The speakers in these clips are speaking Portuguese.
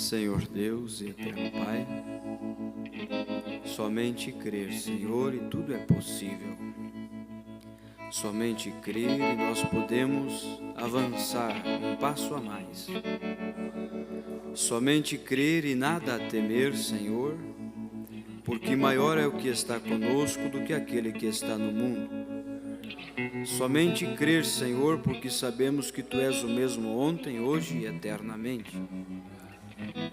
Senhor Deus e eterno Pai, somente crer, Senhor, e tudo é possível. Somente crer e nós podemos avançar um passo a mais. Somente crer e nada a temer, Senhor, porque maior é o que está conosco do que aquele que está no mundo. Somente crer, Senhor, porque sabemos que Tu és o mesmo ontem, hoje e eternamente.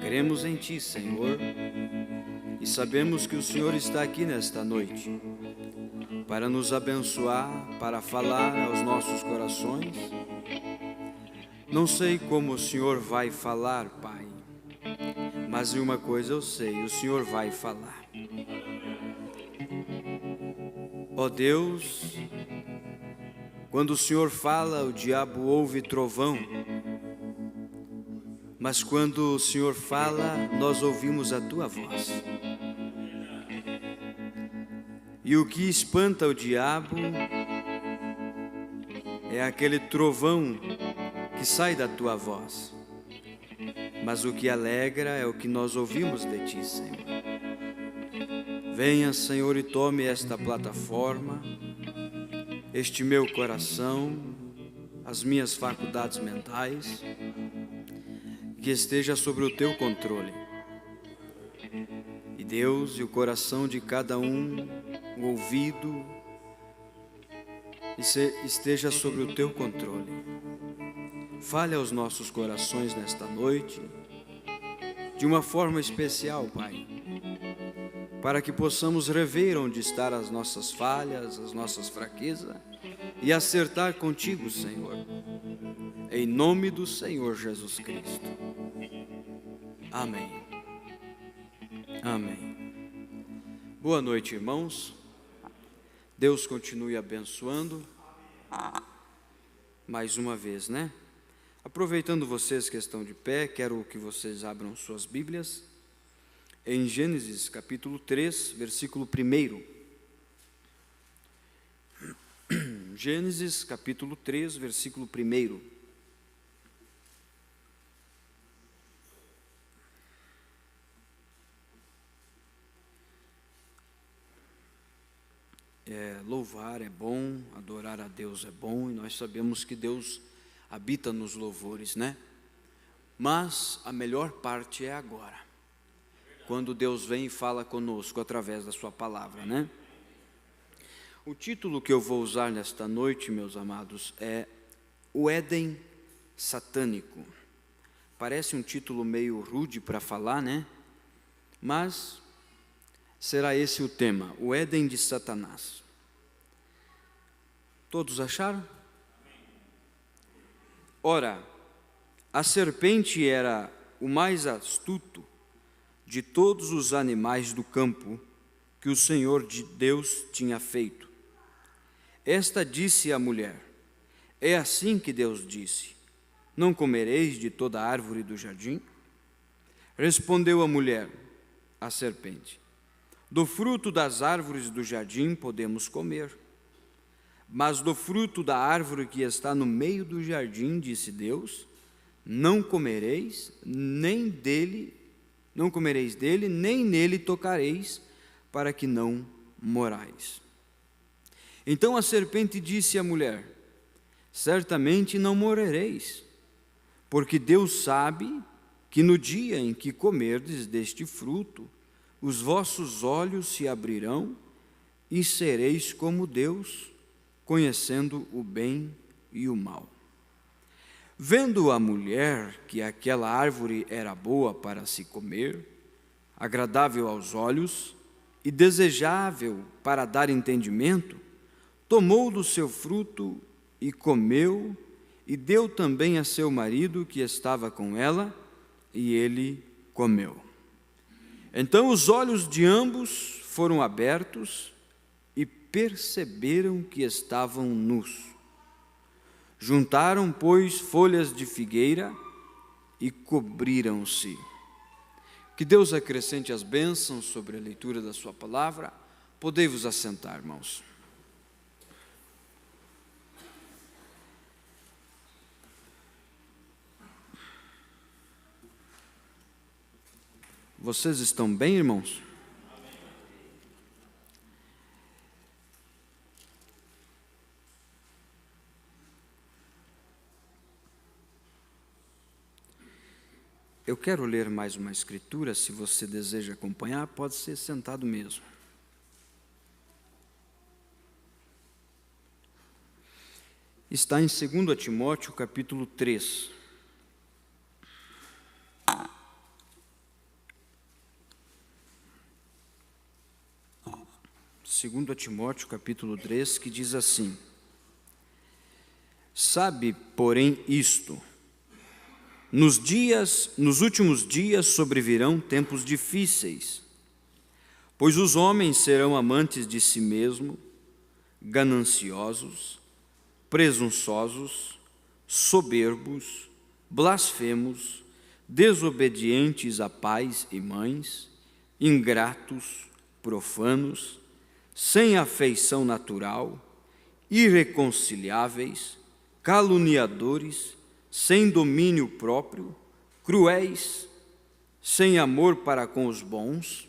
Cremos em Ti, Senhor, e sabemos que o Senhor está aqui nesta noite para nos abençoar, para falar aos nossos corações. Não sei como o Senhor vai falar, Pai, mas uma coisa eu sei, o Senhor vai falar. Ó Deus, quando o Senhor fala, o diabo ouve trovão, mas quando o Senhor fala, nós ouvimos a Tua voz. E o que espanta o diabo é aquele trovão que sai da Tua voz. Mas o que alegra é o que nós ouvimos de Ti, Senhor. Venha, Senhor, e tome esta plataforma, este meu coração, as minhas faculdades mentais, que esteja sobre o Teu controle. E Deus, e o coração de cada um, o ouvido, esteja sobre o Teu controle. Fale aos nossos corações nesta noite, de uma forma especial, Pai, para que possamos rever onde estão as nossas falhas, as nossas fraquezas, e acertar contigo, Senhor, em nome do Senhor Jesus Cristo. Amém. Amém. Boa noite, irmãos. Deus continue abençoando mais uma vez, né? Aproveitando vocês que estão de pé, quero que vocês abram suas Bíblias em Gênesis capítulo 3, versículo 1. Gênesis capítulo 3, versículo 1. Louvar é bom, adorar a Deus é bom, e nós sabemos que Deus habita nos louvores, né? Mas a melhor parte é agora, quando Deus vem e fala conosco através da sua palavra, né? O título que eu vou usar nesta noite, meus amados, é O Éden Satânico. Parece um título meio rude para falar, né? Mas será esse o tema, o Éden de Satanás. Todos acharam? Ora, a serpente era o mais astuto de todos os animais do campo que o Senhor de Deus tinha feito. Esta disse à mulher: é assim que Deus disse: não comereis de toda árvore do jardim? Respondeu a mulher, à serpente: do fruto das árvores do jardim podemos comer, mas do fruto da árvore que está no meio do jardim, disse Deus, não comereis dele, nem nele tocareis, para que não morais. Então a serpente disse à mulher: certamente não morrereis, porque Deus sabe que no dia em que comerdes deste fruto, os vossos olhos se abrirão e sereis como Deus, conhecendo o bem e o mal. Vendo a mulher que aquela árvore era boa para se comer, agradável aos olhos e desejável para dar entendimento, tomou do seu fruto e comeu, e deu também a seu marido que estava com ela, e ele comeu. Então os olhos de ambos foram abertos e perceberam que estavam nus. Juntaram, pois, folhas de figueira e cobriram-se. Que Deus acrescente as bênçãos sobre a leitura da sua palavra. Podei-vos assentar, irmãos. Vocês estão bem, irmãos? Eu quero ler mais uma escritura, se você deseja acompanhar, pode ser sentado mesmo. Está em 2 Timóteo, capítulo 3. Segundo Timóteo, capítulo 3, que diz assim: Sabe, porém, isto: nos últimos dias sobrevirão tempos difíceis, pois os homens serão amantes de si mesmos, gananciosos, presunçosos, soberbos, blasfemos, desobedientes a pais e mães, ingratos, profanos, sem afeição natural, irreconciliáveis, caluniadores, sem domínio próprio, cruéis, sem amor para com os bons,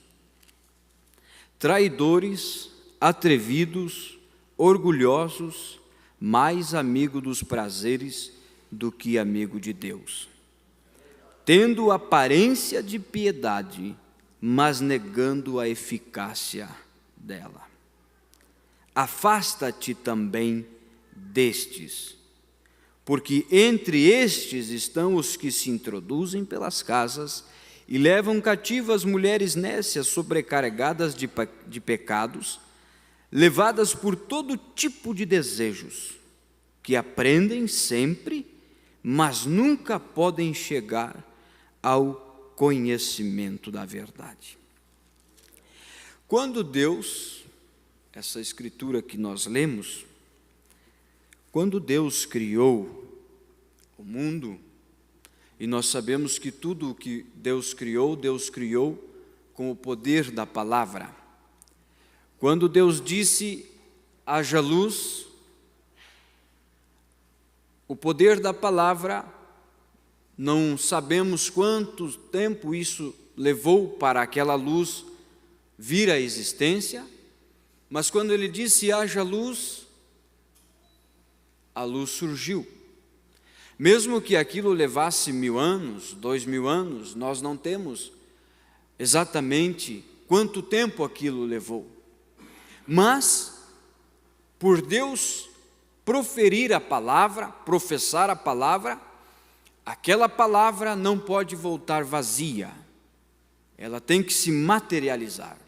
traidores, atrevidos, orgulhosos, mais amigo dos prazeres do que amigo de Deus, tendo aparência de piedade, mas negando a eficácia dela. Afasta-te também destes, porque entre estes estão os que se introduzem pelas casas e levam cativas mulheres nécias sobrecarregadas de pecados, levadas por todo tipo de desejos, que aprendem sempre, mas nunca podem chegar ao conhecimento da verdade. Quando Deus, essa escritura que nós lemos, quando Deus criou o mundo, e nós sabemos que tudo o que Deus criou com o poder da palavra. Quando Deus disse, haja luz, o poder da palavra, não sabemos quanto tempo isso levou para aquela luz vir à existência, mas quando ele disse, haja luz, a luz surgiu. Mesmo que aquilo levasse 1000 anos, 2000 anos, nós não temos exatamente quanto tempo aquilo levou. Mas, por Deus proferir a palavra, professar a palavra, aquela palavra não pode voltar vazia. Ela tem que se materializar.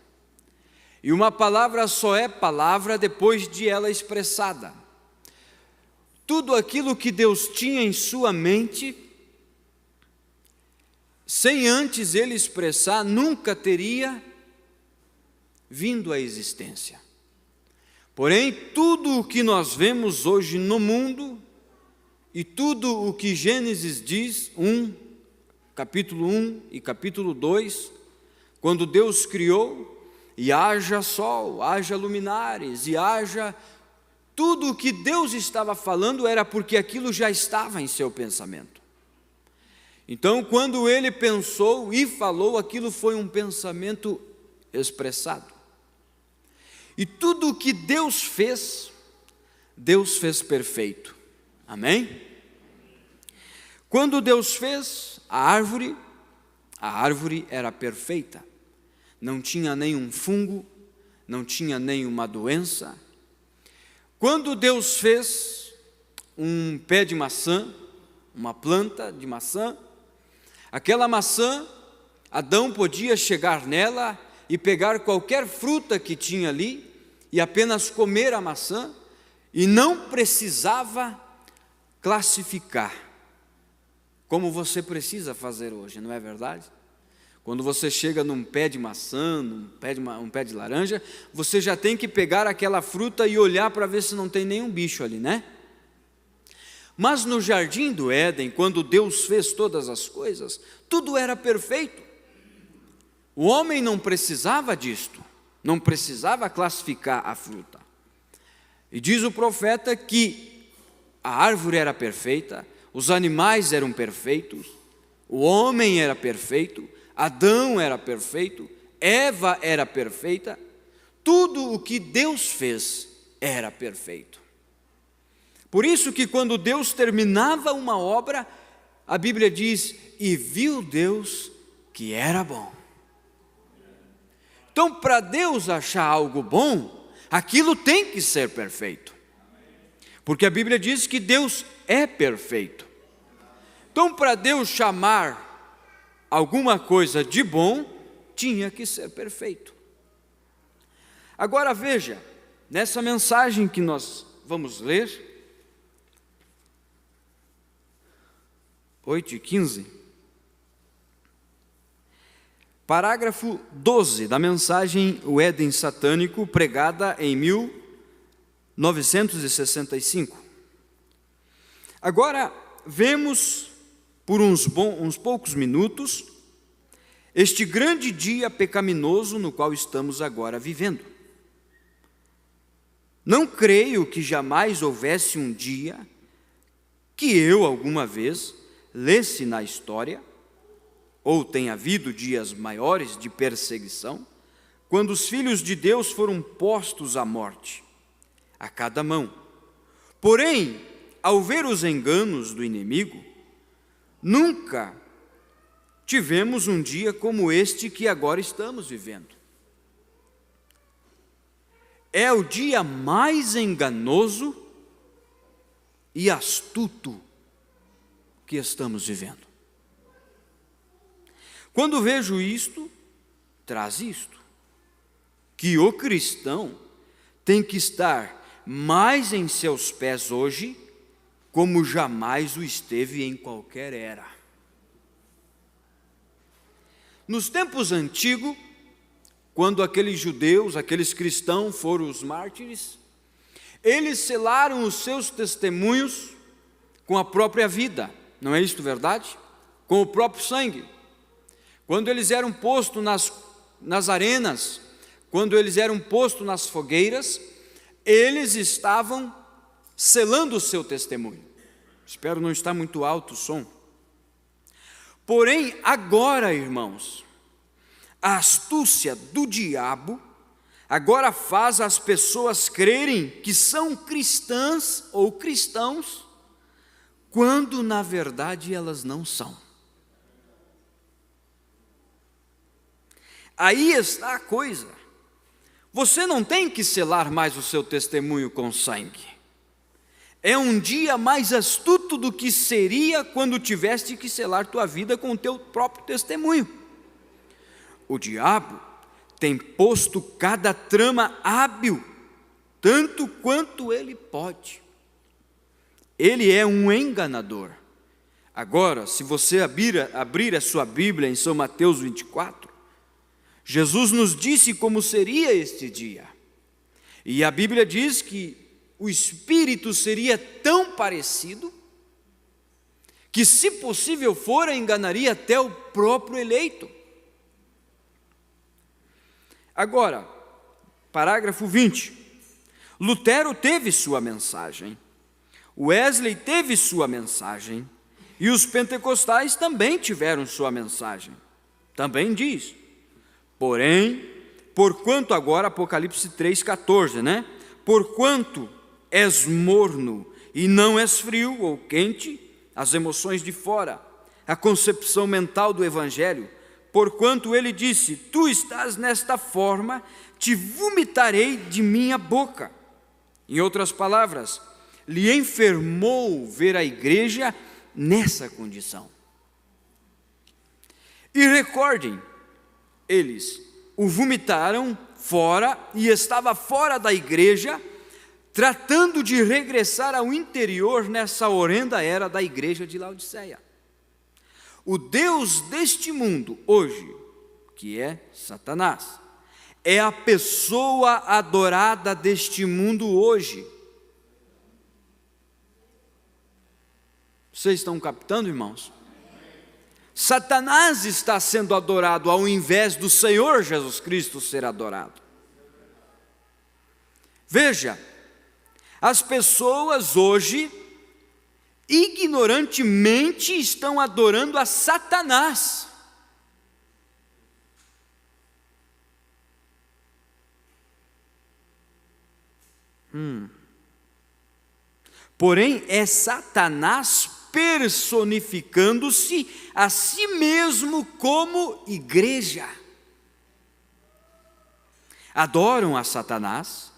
E uma palavra só é palavra depois de ela expressada. Tudo aquilo que Deus tinha em sua mente, sem antes ele expressar, nunca teria vindo à existência. Porém, tudo o que nós vemos hoje no mundo, e tudo o que Gênesis diz, capítulo 1 e capítulo 2, quando Deus criou, e haja sol, haja luminares, e haja... Tudo o que Deus estava falando era porque aquilo já estava em seu pensamento. Então, quando ele pensou e falou, aquilo foi um pensamento expressado. E tudo o que Deus fez perfeito. Amém? Quando Deus fez a árvore era perfeita. Não tinha nenhum fungo, não tinha nenhuma doença. Quando Deus fez um pé de maçã, uma planta de maçã, aquela maçã, Adão podia chegar nela e pegar qualquer fruta que tinha ali e apenas comer a maçã, e não precisava classificar, como você precisa fazer hoje, não é verdade? Quando você chega num pé de maçã, um pé de laranja, você já tem que pegar aquela fruta e olhar para ver se não tem nenhum bicho ali, né? Mas no jardim do Éden, quando Deus fez todas as coisas, tudo era perfeito. O homem não precisava disto, não precisava classificar a fruta. E diz o profeta que a árvore era perfeita, os animais eram perfeitos, o homem era perfeito, Adão era perfeito, Eva era perfeita, tudo o que Deus fez era perfeito. Por isso que quando Deus terminava uma obra, a Bíblia diz, e viu Deus que era bom. Então, para Deus achar algo bom, aquilo tem que ser perfeito. Porque a Bíblia diz que Deus é perfeito. Então, para Deus chamar alguma coisa de bom, tinha que ser perfeito. Agora veja, nessa mensagem que nós vamos ler, 8:15, parágrafo 12 da mensagem O Éden Satânico, pregada em 1965. Agora, vemos por uns poucos minutos este grande dia pecaminoso no qual estamos agora vivendo. Não creio que jamais houvesse um dia que eu, alguma vez, lesse na história, ou tenha havido dias maiores de perseguição, quando os filhos de Deus foram postos à morte, a cada mão. Porém, ao ver os enganos do inimigo, nunca tivemos um dia como este que agora estamos vivendo. É o dia mais enganoso e astuto que estamos vivendo. Quando vejo isto, traz isto, que o cristão tem que estar mais em seus pés hoje, como jamais o esteve em qualquer era. Nos tempos antigos, quando aqueles judeus, aqueles cristãos foram os mártires, eles selaram os seus testemunhos com a própria vida, não é isto verdade? Com o próprio sangue. Quando eles eram postos nas arenas, quando eles eram postos nas fogueiras, eles estavam selando o seu testemunho. Espero não estar muito alto o som. Porém, agora, irmãos, a astúcia do diabo agora faz as pessoas crerem que são cristãs ou cristãos, quando na verdade elas não são. Aí está a coisa. Você não tem que selar mais o seu testemunho com sangue. É um dia mais astuto do que seria quando tiveste que selar tua vida com o teu próprio testemunho. O diabo tem posto cada trama hábil, tanto quanto ele pode. Ele é um enganador. Agora, se você abrir a sua Bíblia em São Mateus 24, Jesus nos disse como seria este dia. E a Bíblia diz que o espírito seria tão parecido que, se possível for, enganaria até o próprio eleito. Agora, parágrafo 20. Lutero teve sua mensagem, Wesley teve sua mensagem, e os pentecostais também tiveram sua mensagem. Também diz, porém, porquanto agora, Apocalipse 3,14, né? Porquanto és morno e não és frio ou quente, as emoções de fora, a concepção mental do Evangelho, porquanto ele disse, tu estás nesta forma, te vomitarei de minha boca. Em outras palavras, lhe enfermou ver a igreja nessa condição. E recordem, eles o vomitaram fora e estava fora da igreja, tratando de regressar ao interior nessa horrenda era da igreja de Laodiceia. O Deus deste mundo hoje, que é Satanás, é a pessoa adorada deste mundo hoje. Vocês estão captando, irmãos? Satanás está sendo adorado ao invés do Senhor Jesus Cristo ser adorado. Veja, as pessoas hoje ignorantemente estão adorando a Satanás. Porém, é Satanás personificando-se a si mesmo como igreja. Adoram a Satanás,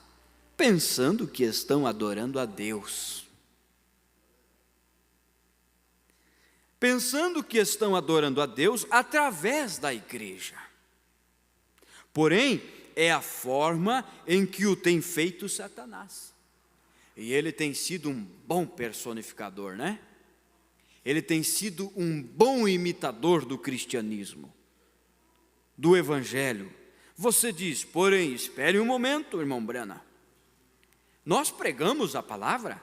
pensando que estão adorando a Deus. Pensando que estão adorando a Deus através da igreja. Porém, é a forma em que o tem feito Satanás. E ele tem sido um bom personificador, né? Ele tem sido um bom imitador do cristianismo, do evangelho. Você diz, porém, espere um momento, irmão Brana. Nós pregamos a palavra?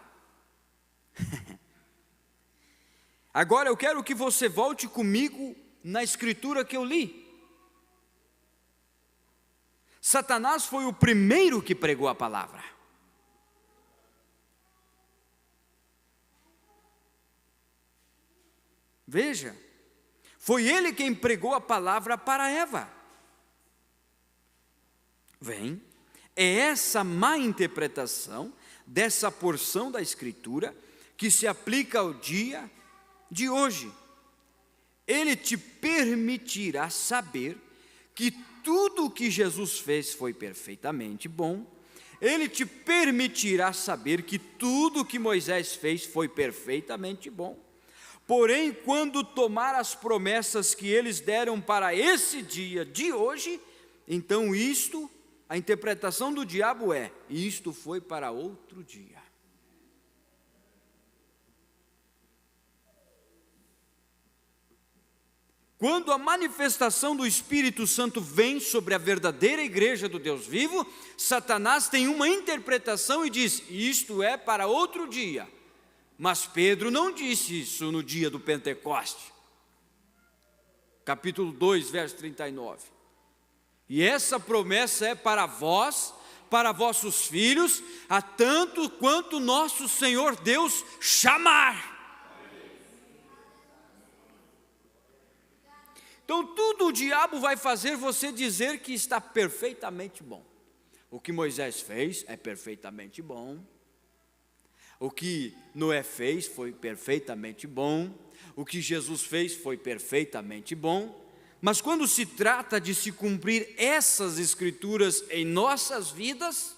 Agora eu quero que você volte comigo na escritura que eu li. Satanás foi o primeiro que pregou a palavra. Veja, foi ele quem pregou a palavra para Eva. Vem, é essa má interpretação dessa porção da Escritura que se aplica ao dia de hoje. Ele te permitirá saber que tudo o que Jesus fez foi perfeitamente bom. Ele te permitirá saber que tudo o que Moisés fez foi perfeitamente bom. Porém, quando tomar as promessas que eles deram para esse dia de hoje, então a interpretação do diabo é, isto foi para outro dia. Quando a manifestação do Espírito Santo vem sobre a verdadeira igreja do Deus vivo, Satanás tem uma interpretação e diz, isto é para outro dia. Mas Pedro não disse isso no dia do Pentecoste. Capítulo 2, verso 39. E essa promessa é para vós, para vossos filhos, a tanto quanto nosso Senhor Deus chamar. Então tudo o diabo vai fazer você dizer que está perfeitamente bom. O que Moisés fez é perfeitamente bom. O que Noé fez foi perfeitamente bom. O que Jesus fez foi perfeitamente bom. Mas quando se trata de se cumprir essas escrituras em nossas vidas,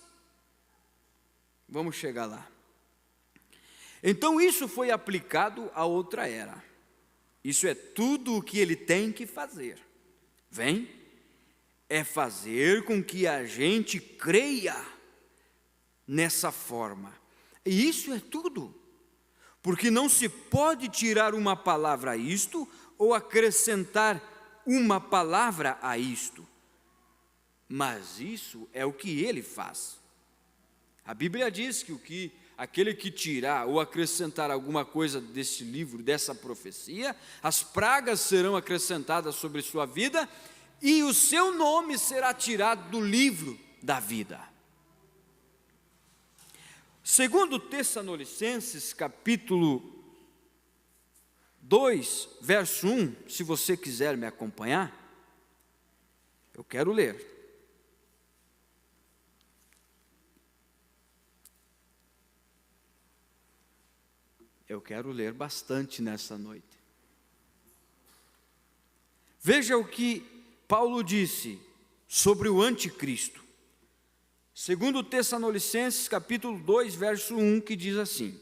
vamos chegar lá. Então isso foi aplicado a outra era. Isso é tudo o que ele tem que fazer. Vem? É fazer com que a gente creia nessa forma. E isso é tudo, porque não se pode tirar uma palavra a isto ou acrescentar uma palavra a isto, mas isso é o que ele faz. A Bíblia diz que aquele que tirar ou acrescentar alguma coisa desse livro, dessa profecia, as pragas serão acrescentadas sobre sua vida e o seu nome será tirado do livro da vida. Segundo Tessalonicenses, capítulo 2, verso 1, se você quiser me acompanhar, eu quero ler. Eu quero ler bastante nessa noite. Veja o que Paulo disse sobre o anticristo. Segundo Tessalonicenses, capítulo 2, verso 1, que diz assim: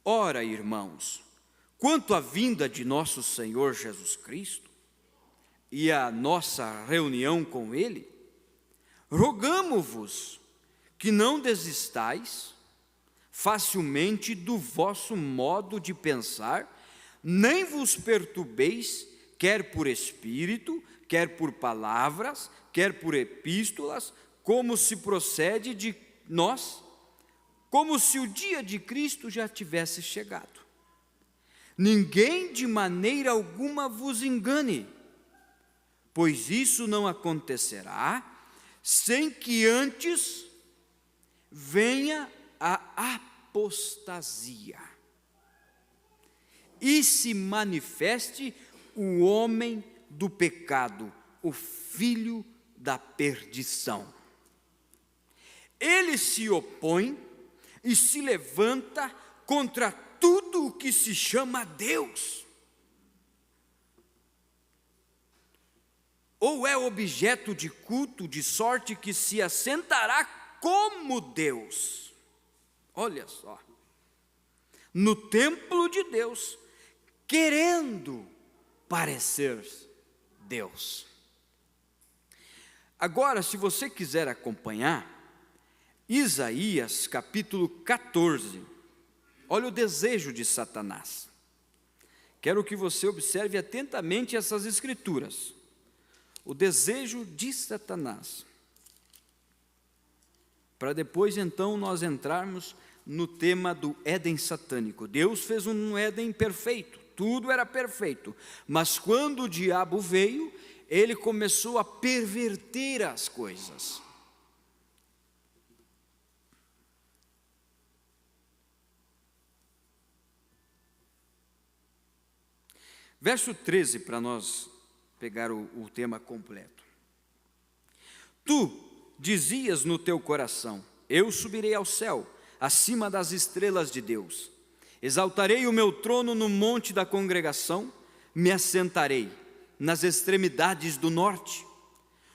Ora, irmãos, quanto à vinda de nosso Senhor Jesus Cristo e à nossa reunião com Ele, rogamo-vos que não desistais facilmente do vosso modo de pensar, nem vos perturbeis, quer por espírito, quer por palavras, quer por epístolas, como se procede de nós, como se o dia de Cristo já tivesse chegado. Ninguém de maneira alguma vos engane, pois isso não acontecerá sem que antes venha a apostasia e se manifeste o homem do pecado, o filho da perdição. ele se opõe e se levanta contra tudo o que se chama Deus, ou é objeto de culto, de sorte que se assentará como Deus. Olha só, no templo de Deus, querendo parecer Deus. Agora, se você quiser acompanhar, Isaías capítulo 14, olha o desejo de Satanás. Quero que você observe atentamente essas escrituras. O desejo de Satanás. Para depois, então, nós entrarmos no tema do Éden satânico. Deus fez um Éden perfeito, tudo era perfeito. Mas quando o diabo veio, ele começou a perverter as coisas. Verso 13, para nós pegar o tema completo. Tu dizias no teu coração: eu subirei ao céu, acima das estrelas de Deus. Exaltarei o meu trono no monte da congregação, me assentarei nas extremidades do norte.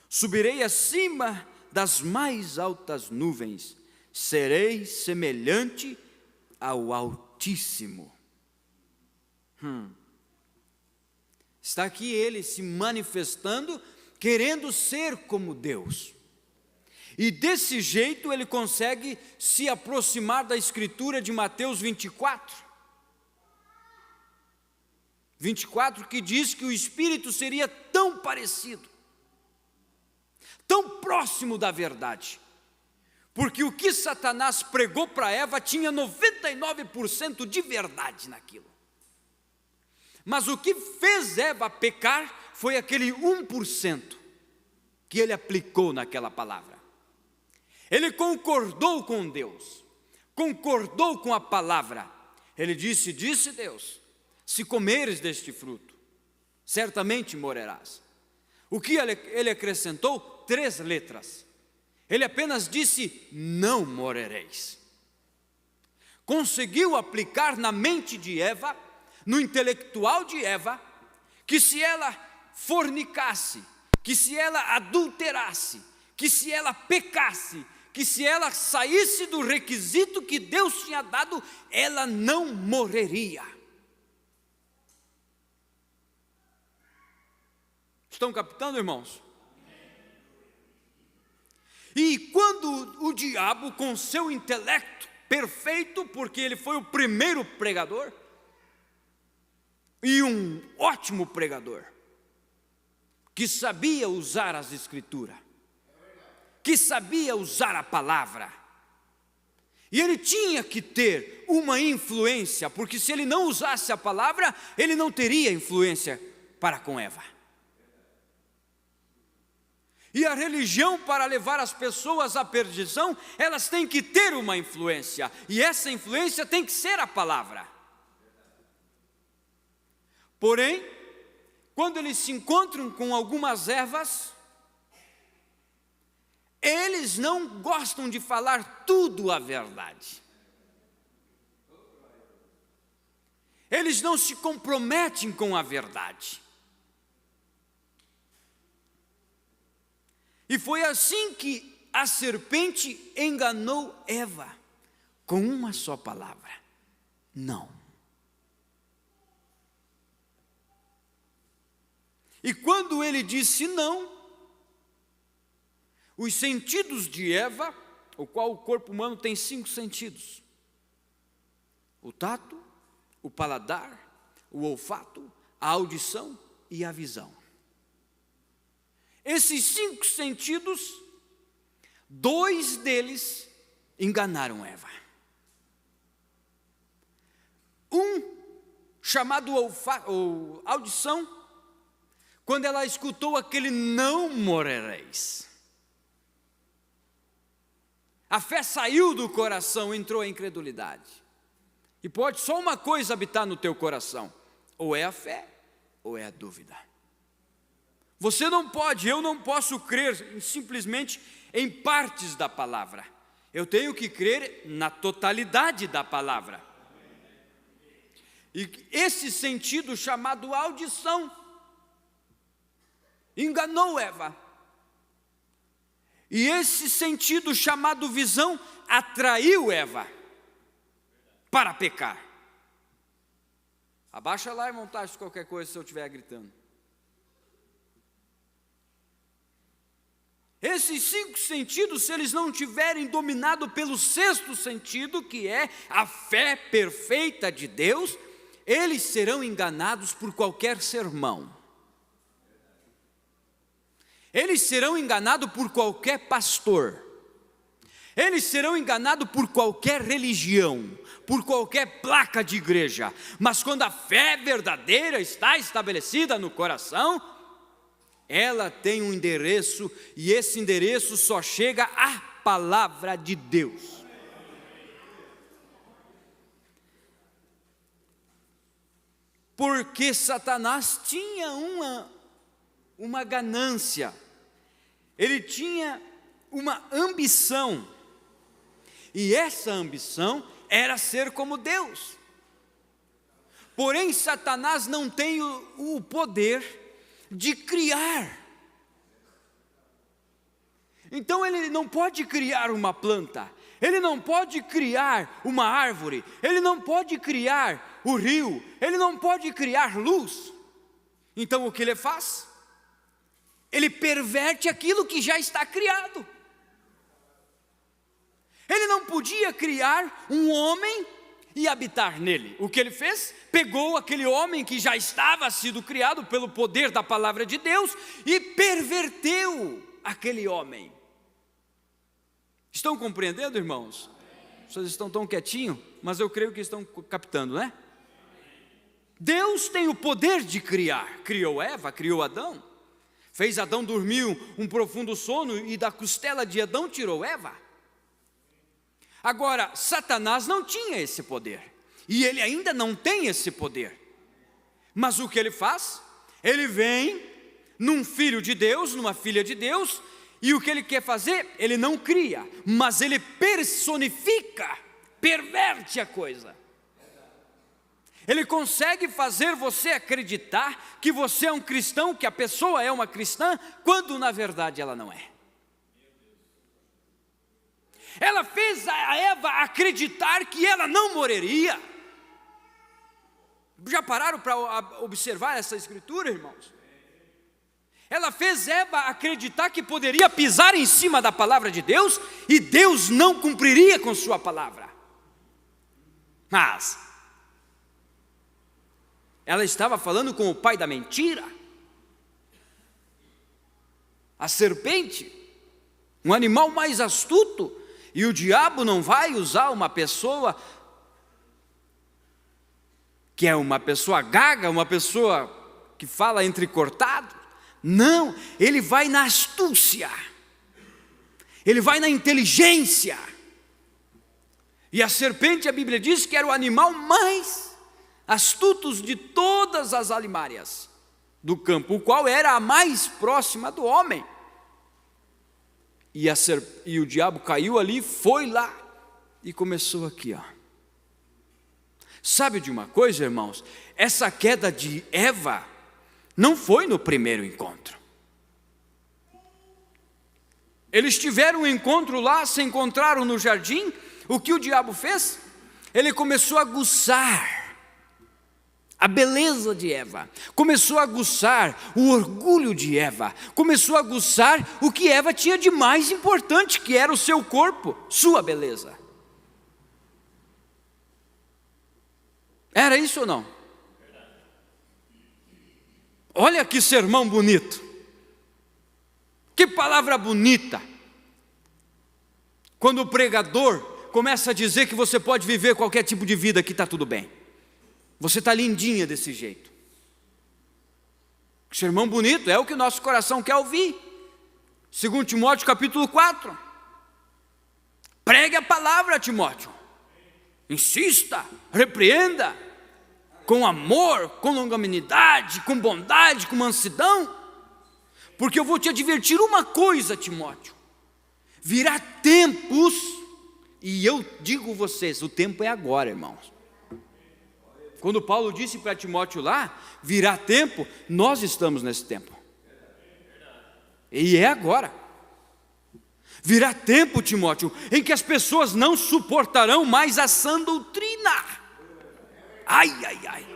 Subirei acima das mais altas nuvens, serei semelhante ao Altíssimo. Está aqui ele se manifestando, querendo ser como Deus. E desse jeito ele consegue se aproximar da escritura de Mateus 24. 24 que diz que o Espírito seria tão parecido, tão próximo da verdade. Porque o que Satanás pregou para Eva tinha 99% de verdade naquilo. Mas o que fez Eva pecar foi aquele 1% que ele aplicou naquela palavra. Ele concordou com Deus, concordou com a palavra. Ele disse Deus: se comeres deste fruto, certamente morrerás. O que ele acrescentou? 3 letras. Ele apenas disse: não morrereis. Conseguiu aplicar na mente de Eva, no intelectual de Eva, que se ela fornicasse, que se ela adulterasse, que se ela pecasse, que se ela saísse do requisito que Deus tinha dado, ela não morreria. Estão captando, irmãos? E quando o diabo, com seu intelecto perfeito, porque ele foi o primeiro pregador, e um ótimo pregador, que sabia usar as escrituras, que sabia usar a palavra, e ele tinha que ter uma influência, porque se ele não usasse a palavra, ele não teria influência para com Eva. E a religião, para levar as pessoas à perdição, elas têm que ter uma influência, e essa influência tem que ser a palavra. Porém, quando eles se encontram com algumas ervas, eles não gostam de falar tudo a verdade. Eles não se comprometem com a verdade. E foi assim que a serpente enganou Eva, com uma só palavra: não. E quando ele disse não, os sentidos de Eva, o qual o corpo humano tem 5 sentidos: o tato, o paladar, o olfato, a audição e a visão. Esses 5 sentidos, 2 deles enganaram Eva. Um, chamado audição, quando ela escutou aquele não morrereis. A fé saiu do coração, entrou a incredulidade. E pode só uma coisa habitar no teu coração: ou é a fé, ou é a dúvida. Você não pode, eu não posso crer simplesmente em partes da palavra. Eu tenho que crer na totalidade da palavra. E esse sentido chamado audição enganou Eva. E esse sentido chamado visão atraiu Eva para pecar. Abaixa lá, irmão Tarso, qualquer coisa se eu estiver gritando. Esses 5 sentidos, se eles não tiverem dominado pelo 6º sentido, que é a fé perfeita de Deus, eles serão enganados por qualquer sermão. Eles serão enganados por qualquer pastor. Eles serão enganados por qualquer religião, por qualquer placa de igreja. Mas quando a fé verdadeira está estabelecida no coração, ela tem um endereço, e esse endereço só chega à palavra de Deus. Porque Satanás tinha uma ganância, ele tinha uma ambição, e essa ambição era ser como Deus. Porém, Satanás não tem o poder de criar. Então ele não pode criar uma planta, ele não pode criar uma árvore, ele não pode criar o rio, ele não pode criar luz. Então o que ele faz? Ele perverte aquilo que já está criado. Ele não podia criar um homem e habitar nele. O que ele fez? Pegou aquele homem que já estava sido criado pelo poder da palavra de Deus e perverteu aquele homem. Estão compreendendo, irmãos? Vocês estão tão quietinhos, mas eu creio que estão captando, né? Deus tem o poder de criar. Criou Eva, criou Adão, fez Adão dormir um profundo sono, e da costela de Adão tirou Eva. Agora, Satanás não tinha esse poder, e ele ainda não tem esse poder. Mas o que ele faz? Ele vem num filho de Deus, numa filha de Deus, e o que ele quer fazer? Ele não cria, mas ele personifica, perverte a coisa. Ele consegue fazer você acreditar que você é um cristão, que a pessoa é uma cristã, quando na verdade ela não é. Ela fez a Eva acreditar que ela não morreria. Já pararam para observar essa escritura, irmãos? Ela fez Eva acreditar que poderia pisar em cima da palavra de Deus, e Deus não cumpriria com sua palavra. Mas ela estava falando com o pai da mentira, a serpente, um animal mais astuto. E o diabo não vai usar uma pessoa que é uma pessoa gaga, uma pessoa que fala entrecortado. Não, ele vai na astúcia, ele vai na inteligência. E a serpente, a Bíblia diz que era o animal mais astuto de todas as alimárias do campo, o qual era a mais próxima do homem. E o diabo caiu ali, foi lá e começou aqui, ó. Sabe de uma coisa, irmãos? Essa queda de Eva não foi no primeiro encontro. Eles tiveram um encontro lá, se encontraram no jardim. O que o diabo fez? Ele começou a aguçar a beleza de Eva, começou a aguçar o orgulho de Eva, começou a aguçar o que Eva tinha de mais importante, que era o seu corpo, sua beleza. Era isso ou não? Olha que sermão bonito, que palavra bonita, quando o pregador começa a dizer que você pode viver qualquer tipo de vida que está tudo bem. Você está lindinha desse jeito. Sermão bonito, é o que o nosso coração quer ouvir. 2 Timóteo capítulo 4. Pregue a palavra, Timóteo. Insista, repreenda, com amor, com longanimidade, com bondade, com mansidão. Porque eu vou te advertir uma coisa, Timóteo. Virá tempos E eu digo vocês, o tempo é agora, irmãos. Quando Paulo disse para Timóteo lá, virá tempo, nós estamos nesse tempo. E é agora. Virá tempo, Timóteo, em que as pessoas não suportarão mais a sã doutrina. Ai, ai, ai.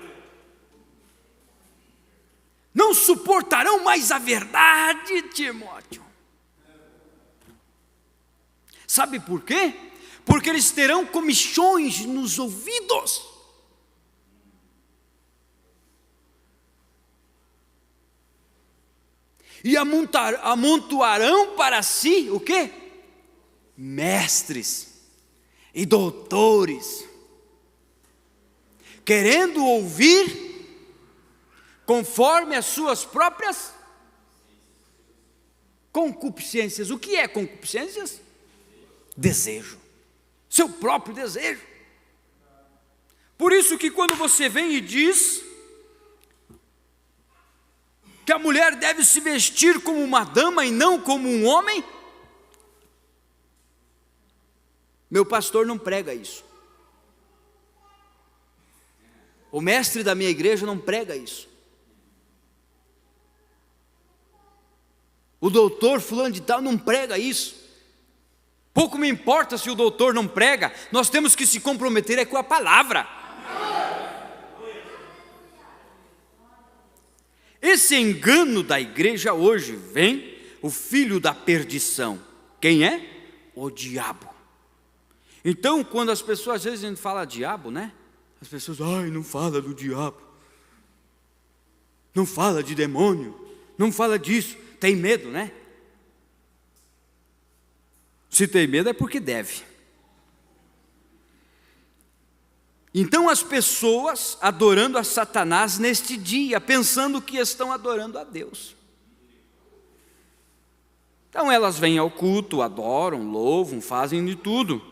Não suportarão mais a verdade, Timóteo. Sabe por quê? Porque eles terão comichões nos ouvidos. E amontoarão para si o quê? Mestres e doutores, querendo ouvir conforme as suas próprias concupiscências. O que é concupiscências? Desejo, seu próprio desejo. Por isso que quando você vem e diz que a mulher deve se vestir como uma dama e não como um homem, meu pastor não prega isso. O mestre da minha igreja não prega isso. O doutor fulano de tal não prega isso. Pouco me importa se o doutor não prega, nós temos que se comprometer com a palavra. Esse engano da igreja hoje vem o filho da perdição. Quem é? O diabo. Então, quando as pessoas, às vezes a gente fala diabo, né? As pessoas, ai, não fala do diabo. Não fala de demônio. Não fala disso. Tem medo, né? Se tem medo é porque deve. Então as pessoas adorando a Satanás neste dia, pensando que estão adorando a Deus. Então elas vêm ao culto, adoram, louvam, fazem de tudo.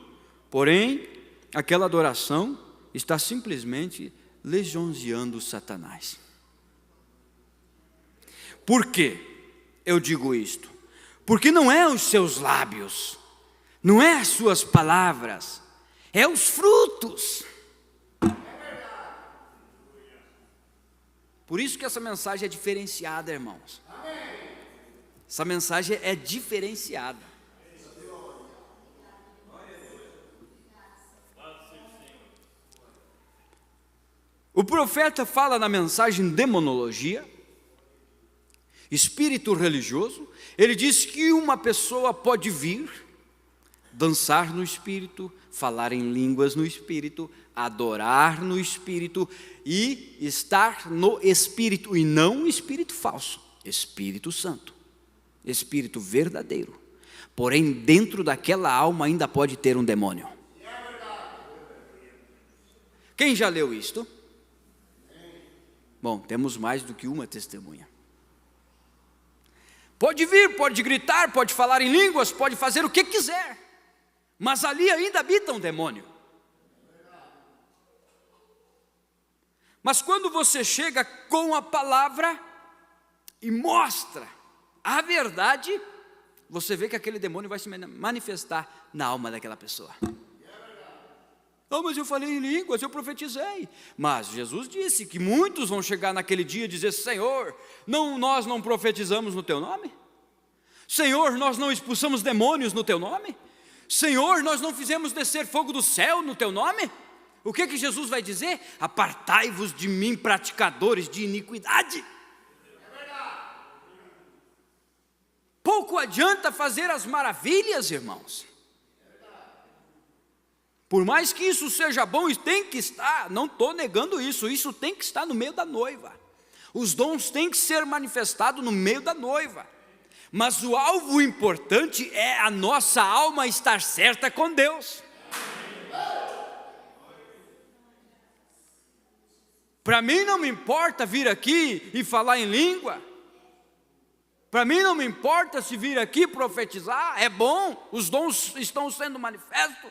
Porém, aquela adoração está simplesmente lisonjeando Satanás. Por quê eu digo isto? Porque não é os seus lábios, não é as suas palavras, é os frutos. Por isso que essa mensagem é diferenciada, irmãos. Essa mensagem é diferenciada. O profeta fala na mensagem demonologia, espírito religioso. Ele diz que uma pessoa pode vir, dançar no espírito, falar em línguas no espírito, adorar no espírito e estar no espírito, e não um espírito falso, Espírito Santo, espírito verdadeiro. Porém, dentro daquela alma ainda pode ter um demônio. Quem já leu isto? Bom, temos mais do que uma testemunha. Pode vir, pode gritar, pode falar em línguas, pode fazer o que quiser, mas ali ainda habita um demônio. Mas quando você chega com a palavra e mostra a verdade, você vê que aquele demônio vai se manifestar na alma daquela pessoa. Oh, mas eu falei em línguas, eu profetizei. Mas Jesus disse que muitos vão chegar naquele dia e dizer: Senhor, nós não profetizamos no teu nome? Senhor, nós não expulsamos demônios no teu nome? Senhor, nós não fizemos descer fogo do céu no teu nome? O que Jesus vai dizer? Apartai-vos de mim, praticadores de iniquidade. Pouco adianta fazer as maravilhas, irmãos. Por mais que isso seja bom e tem que estar, não estou negando isso, isso tem que estar no meio da noiva. Os dons têm que ser manifestados no meio da noiva. Mas o alvo importante é a nossa alma estar certa com Deus. Para mim não me importa vir aqui e falar em língua. Para mim não me importa se vir aqui profetizar, é bom, os dons estão sendo manifestos.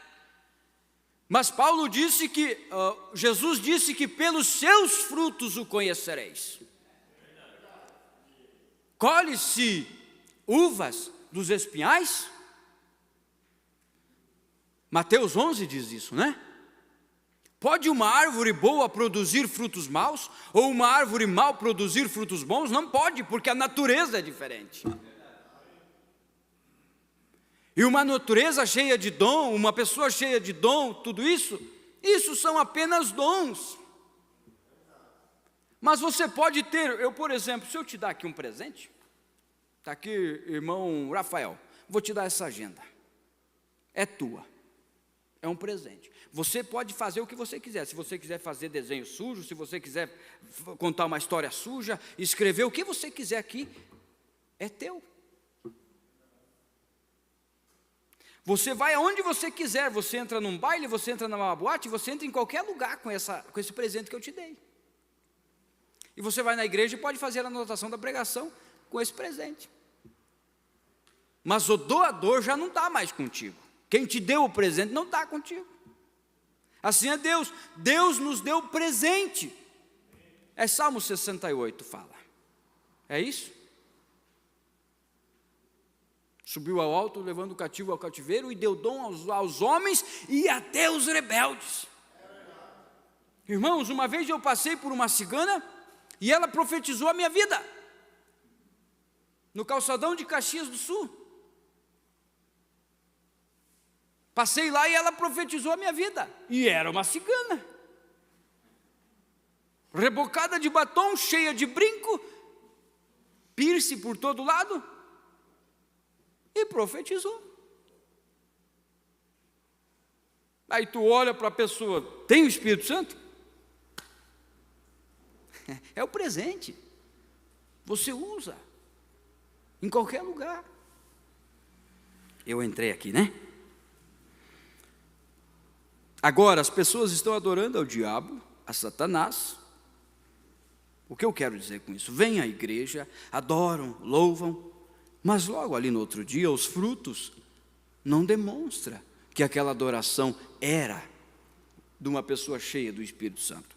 Mas Paulo disse que, Jesus disse que pelos seus frutos o conhecereis. Colhe-se uvas dos espinhais, Mateus 11 diz isso, né? Pode uma árvore boa produzir frutos maus, ou uma árvore mau produzir frutos bons? Não pode, porque a natureza é diferente. E uma natureza cheia de dom, uma pessoa cheia de dom, tudo isso são apenas dons. Mas você pode ter, por exemplo, se eu te dar aqui um presente, está aqui, irmão Rafael, vou te dar essa agenda, é tua, é um presente. Você pode fazer o que você quiser, se você quiser fazer desenho sujo, se você quiser contar uma história suja, escrever o que você quiser aqui, é teu. Você vai aonde você quiser, você entra num baile, você entra numa boate, você entra em qualquer lugar com esse presente que eu te dei. E você vai na igreja e pode fazer a anotação da pregação com esse presente. Mas o doador já não está mais contigo. Quem te deu o presente não está contigo. Assim é Deus. Deus nos deu presente. É Salmo 68 fala. É isso? Subiu ao alto, levando o cativo ao cativeiro, e deu dom aos homens e até os rebeldes. Irmãos, uma vez eu passei por uma cigana e ela profetizou a minha vida, no calçadão de Caxias do Sul. Passei lá e ela profetizou a minha vida, e era uma cigana, rebocada de batom, cheia de brinco, piercing por todo lado, e profetizou. Aí tu olha para a pessoa, tem o Espírito Santo? É o presente, você usa, em qualquer lugar. Eu entrei aqui, né? Agora, as pessoas estão adorando ao diabo, a Satanás. O que eu quero dizer com isso? Vêm à igreja, adoram, louvam, mas logo ali no outro dia, os frutos não demonstram que aquela adoração era de uma pessoa cheia do Espírito Santo.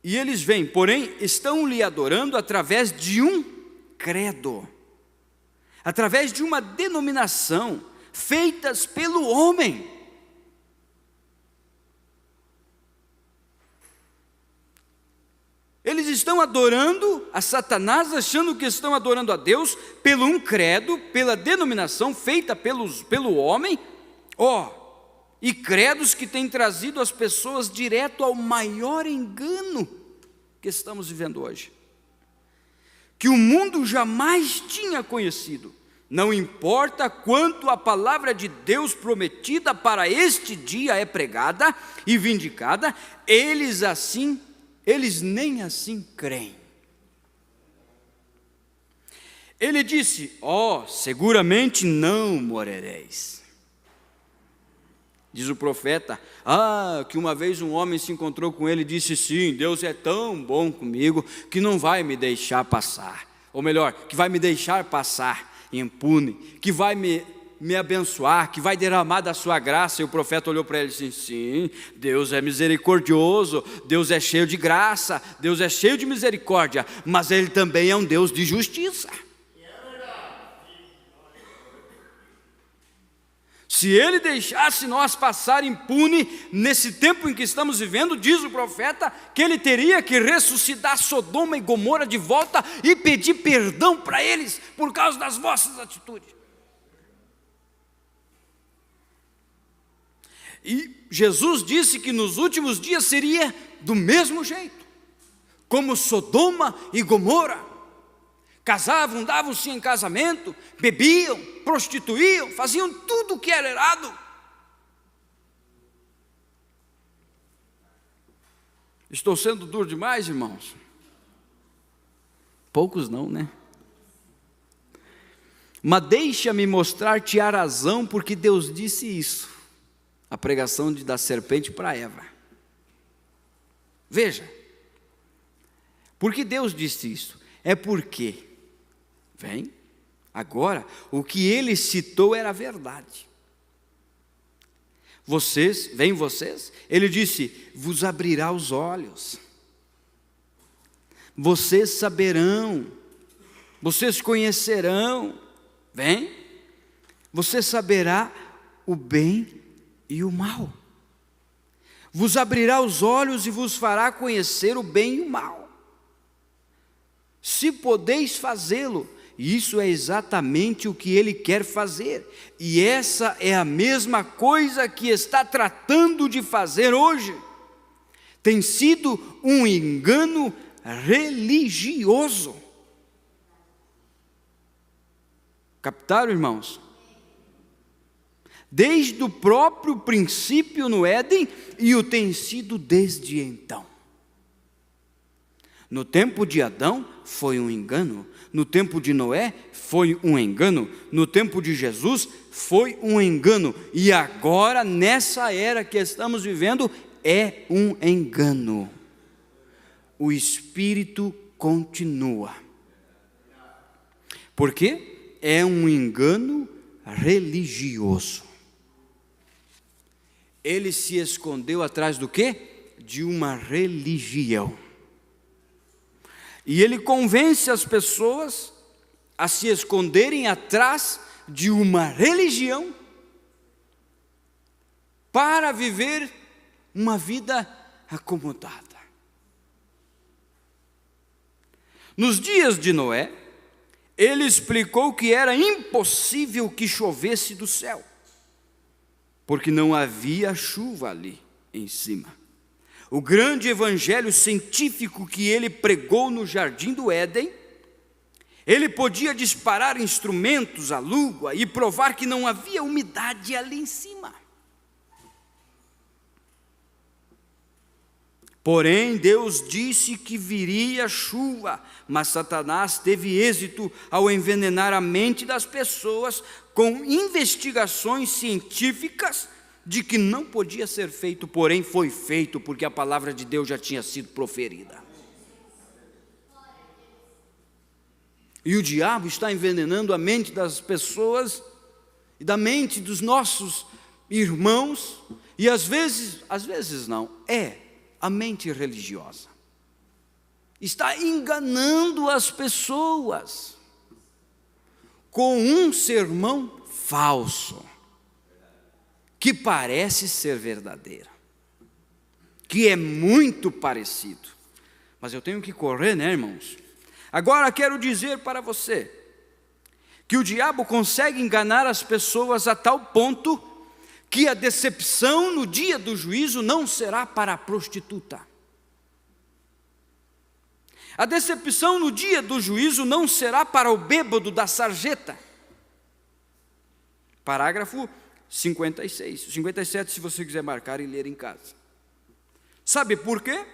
E eles vêm, porém, estão lhe adorando através de um credo, através de uma denominação, feitas pelo homem. Eles estão adorando a Satanás, achando que estão adorando a Deus, pelo um credo, pela denominação feita pelo homem, e credos que têm trazido as pessoas direto ao maior engano que estamos vivendo hoje, que o mundo jamais tinha conhecido. Não importa quanto a palavra de Deus prometida para este dia é pregada e vindicada, eles nem assim creem. Ele disse: seguramente não morrereis. Diz o profeta, que uma vez um homem se encontrou com ele e disse: sim, Deus é tão bom comigo que não vai me deixar passar, ou melhor, que vai me deixar passar impune, que vai me abençoar, que vai derramar da sua graça. E o profeta olhou para ele e disse: sim, Deus é misericordioso, Deus é cheio de graça, Deus é cheio de misericórdia, mas Ele também é um Deus de justiça. Se Ele deixasse nós passar impune nesse tempo em que estamos vivendo, diz o profeta, que Ele teria que ressuscitar Sodoma e Gomorra de volta e pedir perdão para eles por causa das vossas atitudes. E Jesus disse que nos últimos dias seria do mesmo jeito, como Sodoma e Gomorra. Casavam, davam-se em casamento, bebiam, prostituíam, faziam tudo o que era errado. Estou sendo duro demais, irmãos? Poucos não, né? Mas deixa-me mostrar-te a razão porque Deus disse isso. A pregação da serpente para Eva. Veja, por que Deus disse isso? É porque, agora, o que ele citou era verdade. Vocês, ele disse, vos abrirá os olhos. Vocês saberão vocês conhecerão, bem, você saberá o bem e o mal. Vos abrirá os olhos e vos fará conhecer o bem e o mal. Se podeis fazê-lo, isso é exatamente o que ele quer fazer. E essa é a mesma coisa que está tratando de fazer hoje. Tem sido um engano religioso. Captaram, irmãos? Desde o próprio princípio no Éden, e o tem sido desde então. No tempo de Adão foi um engano, no tempo de Noé foi um engano, no tempo de Jesus foi um engano, e agora nessa era que estamos vivendo é um engano. O espírito continua. Por quê? É um engano religioso. Ele se escondeu atrás do quê? De uma religião. E ele convence as pessoas a se esconderem atrás de uma religião para viver uma vida acomodada. Nos dias de Noé, ele explicou que era impossível que chovesse do céu, porque não havia chuva ali em cima. O grande evangelho científico que ele pregou no jardim do Éden, ele podia disparar instrumentos à lua e provar que não havia umidade ali em cima. Porém, Deus disse que viria chuva, mas Satanás teve êxito ao envenenar a mente das pessoas com investigações científicas de que não podia ser feito, porém foi feito, porque a palavra de Deus já tinha sido proferida. E o diabo está envenenando a mente das pessoas e da mente dos nossos irmãos, e às vezes não, a mente religiosa. Está enganando as pessoas com um sermão falso, que parece ser verdadeiro, que é muito parecido. Mas eu tenho que correr, né, irmãos? Agora quero dizer para você que o diabo consegue enganar as pessoas a tal ponto que a decepção no dia do juízo não será para a prostituta. A decepção no dia do juízo não será para o bêbado da sarjeta. Parágrafo 56, 57, se você quiser marcar e ler em casa. Sabe por quê?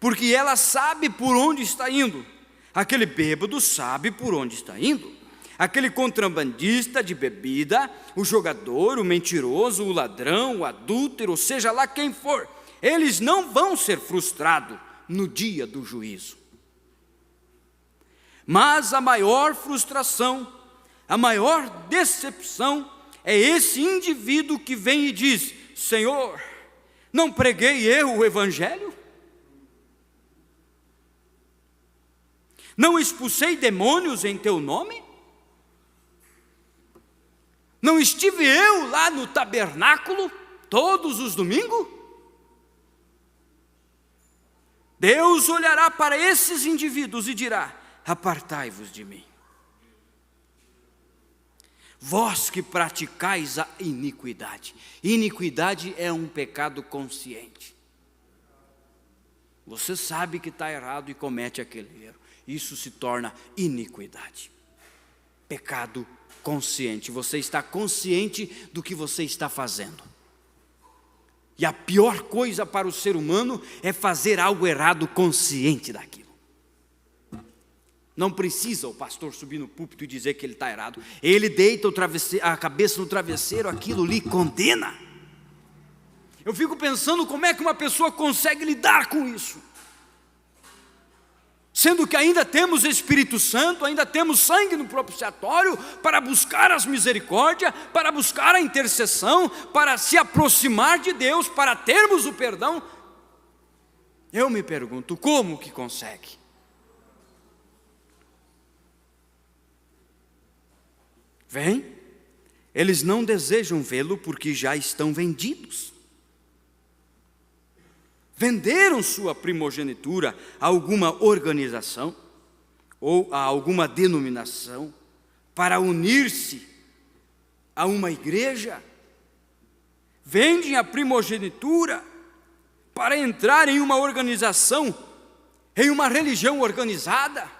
Porque ela sabe por onde está indo. Aquele bêbado sabe por onde está indo. Aquele contrabandista de bebida, o jogador, o mentiroso, o ladrão, o adúltero, seja lá quem for, eles não vão ser frustrados no dia do juízo. Mas a maior frustração, a maior decepção é esse indivíduo que vem e diz: Senhor, não preguei eu o evangelho? Não expulsei demônios em teu nome? Não estive eu lá no tabernáculo todos os domingos? Deus olhará para esses indivíduos e dirá: apartai-vos de mim, vós que praticais a iniquidade. Iniquidade é um pecado consciente. Você sabe que está errado e comete aquele erro. Isso se torna iniquidade. Pecado consciente. Você está consciente do que você está fazendo. E a pior coisa para o ser humano é fazer algo errado consciente daquilo. Não precisa o pastor subir no púlpito e dizer que ele está errado. Ele deita a cabeça no travesseiro, aquilo lhe condena. Eu fico pensando como é que uma pessoa consegue lidar com isso. Sendo que ainda temos Espírito Santo, ainda temos sangue no propiciatório para buscar as misericórdias, para buscar a intercessão, para se aproximar de Deus, para termos o perdão. Eu me pergunto, como que consegue? Vem, eles não desejam vê-lo porque já estão vendidos. Venderam sua primogenitura a alguma organização ou a alguma denominação para unir-se a uma igreja. Vendem a primogenitura para entrar em uma organização, em uma religião organizada.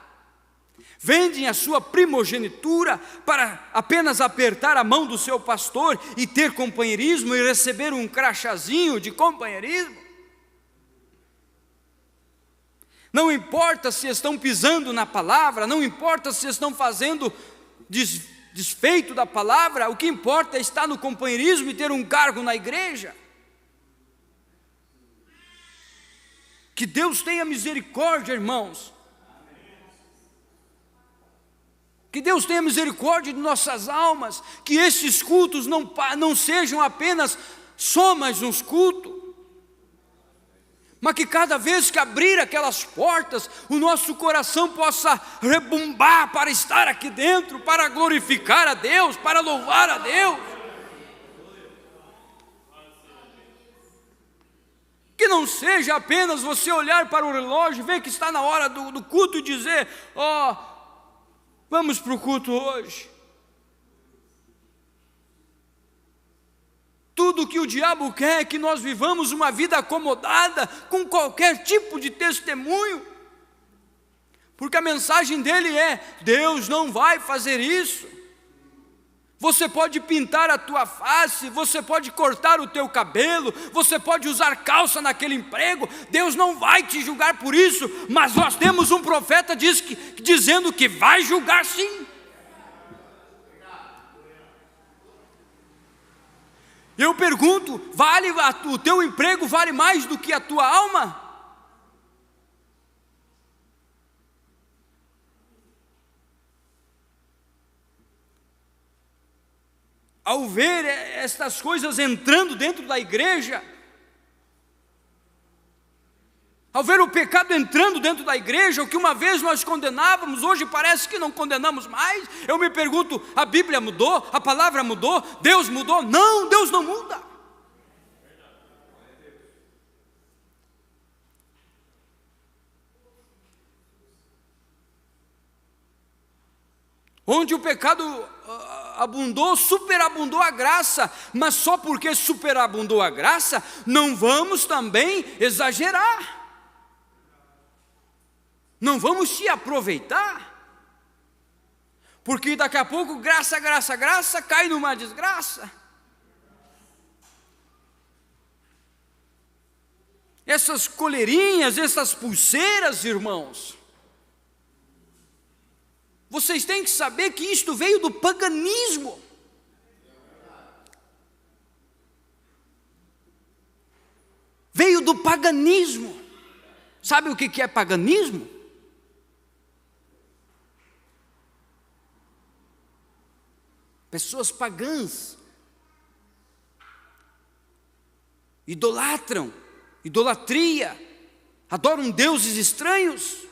Vendem a sua primogenitura para apenas apertar a mão do seu pastor e ter companheirismo e receber um crachazinho de companheirismo. Não importa se estão pisando na palavra, não importa se estão fazendo desfeito da palavra, o que importa é estar no companheirismo e ter um cargo na igreja. Que Deus tenha misericórdia, irmãos. Que Deus tenha misericórdia de nossas almas, que esses cultos não sejam apenas só mais uns cultos, mas que cada vez que abrir aquelas portas, o nosso coração possa rebumbar para estar aqui dentro, para glorificar a Deus, para louvar a Deus. Que não seja apenas você olhar para o relógio, ver que está na hora do culto e dizer: vamos para o culto hoje. Tudo que o diabo quer é que nós vivamos uma vida acomodada, com qualquer tipo de testemunho, porque a mensagem dele é: Deus não vai fazer isso. Você pode pintar a tua face, você pode cortar o teu cabelo, você pode usar calça naquele emprego, Deus não vai te julgar por isso, mas nós temos um profeta dizendo que vai julgar sim. Eu pergunto, o teu emprego vale mais do que a tua alma? Ao ver estas coisas entrando dentro da igreja, ao ver o pecado entrando dentro da igreja, o que uma vez nós condenávamos, hoje parece que não condenamos mais. Eu me pergunto, a Bíblia mudou? A palavra mudou? Deus mudou? Não, Deus não muda. Onde o pecado abundou, superabundou a graça, mas só porque superabundou a graça, não vamos também exagerar. Não vamos se aproveitar, porque daqui a pouco graça cai numa desgraça. Essas coleirinhas, essas pulseiras, irmãos, vocês têm que saber que isto veio do paganismo. Veio do paganismo. Sabe o que é paganismo? Pessoas pagãs idolatram, idolatria, adoram deuses estranhos,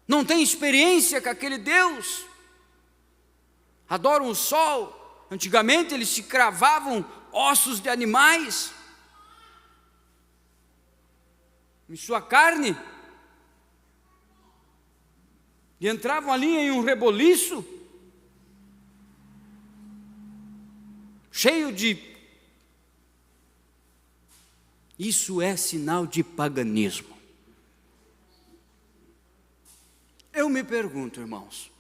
não têm experiência com aquele Deus, adoram o sol. Antigamente eles se cravavam ossos de animais em sua carne e entravam ali em um reboliço cheio de... Isso é sinal de paganismo. Eu me pergunto, irmãos,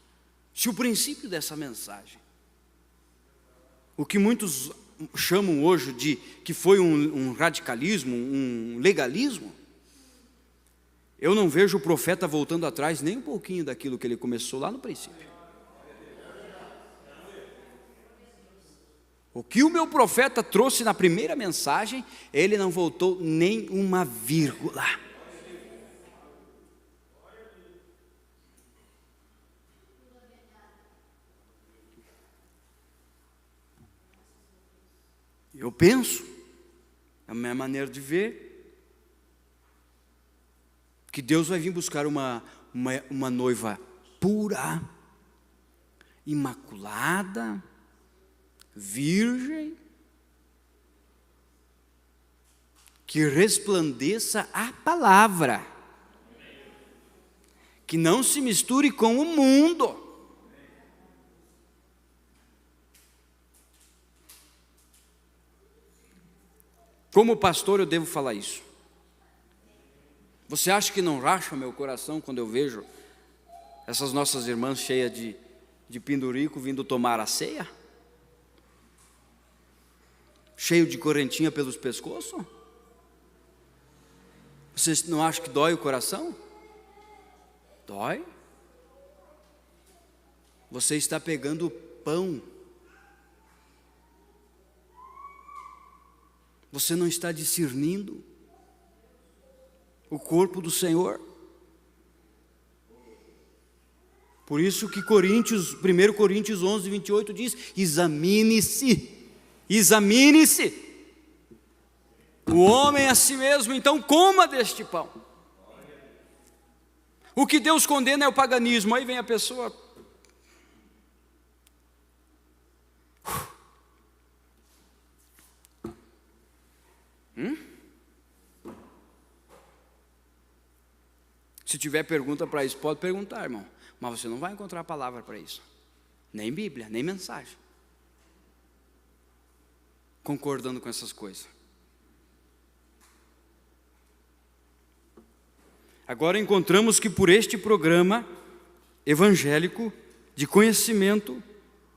se o princípio dessa mensagem, o que muitos chamam hoje de que foi um radicalismo, um legalismo, eu não vejo o profeta voltando atrás nem um pouquinho daquilo que ele começou lá no princípio. O que o meu profeta trouxe na primeira mensagem, ele não voltou nem uma vírgula. Eu penso, a minha maneira de ver, que Deus vai vir buscar uma noiva pura imaculada, virgem, que resplandeça a palavra, que não se misture com o mundo. Como pastor, eu devo falar isso. Você acha que não racha meu coração quando eu vejo essas nossas irmãs cheias de pendurico vindo tomar a ceia? Cheio de correntinha pelos pescoços? Vocês não acham que dói o coração? Dói? Você está pegando pão. Você não está discernindo o corpo do Senhor. Por isso que 1 Coríntios 11, 28 diz: examine-se, examine-se o homem a si mesmo, então coma deste pão. O que Deus condena é o paganismo. Aí vem a pessoa, Se tiver pergunta para isso, pode perguntar, irmão. Mas você não vai encontrar a palavra para isso. Nem Bíblia, nem mensagem concordando com essas coisas. Agora encontramos que por este programa evangélico de conhecimento,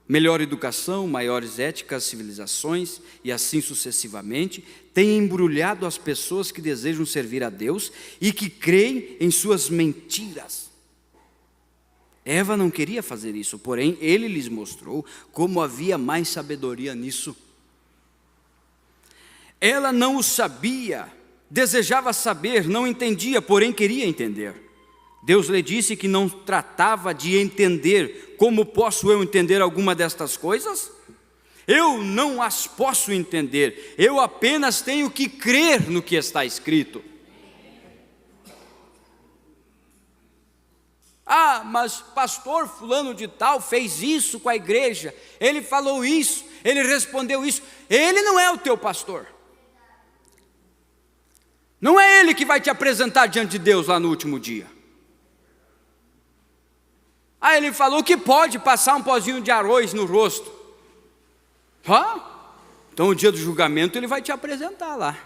melhor educação, maiores éticas, civilizações e assim sucessivamente, tem embrulhado as pessoas que desejam servir a Deus e que creem em suas mentiras. Eva não queria fazer isso, porém ele lhes mostrou como havia mais sabedoria nisso. Ela não o sabia, desejava saber, não entendia, porém queria entender. Deus lhe disse que não tratava de entender. Como posso eu entender alguma destas coisas? Eu não as posso entender, eu apenas tenho que crer no que está escrito. Ah, mas pastor fulano de tal fez isso com a igreja, ele falou isso, ele respondeu isso. Ele não é o teu pastor. Não é ele que vai te apresentar diante de Deus lá no último dia. Ah, ele falou que pode passar um pozinho de arroz no rosto. Então o dia do julgamento ele vai te apresentar lá.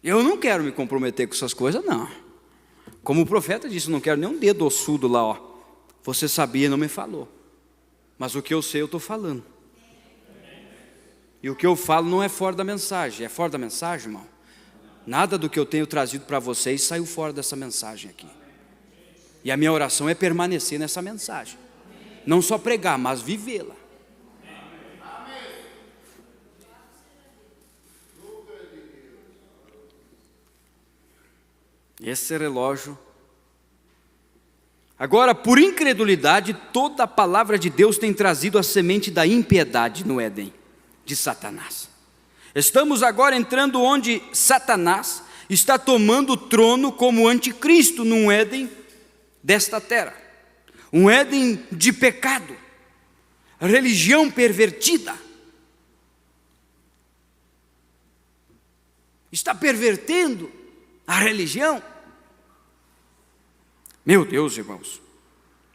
Eu não quero me comprometer com essas coisas, não. Como o profeta disse, não quero nem um dedo ossudo lá, ó. Você sabia e não me falou. Mas o que eu sei eu estou falando. E o que eu falo não é fora da mensagem. É fora da mensagem, irmão? Nada do que eu tenho trazido para vocês saiu fora dessa mensagem aqui. E a minha oração é permanecer nessa mensagem. Não só pregar, mas vivê-la. Esse relógio. Agora, por incredulidade, toda a palavra de Deus tem trazido a semente da impiedade no Éden de Satanás. Estamos agora entrando onde Satanás está tomando o trono como anticristo num Éden desta terra. Um Éden de pecado, religião pervertida. Está pervertendo a religião. Meu Deus, irmãos.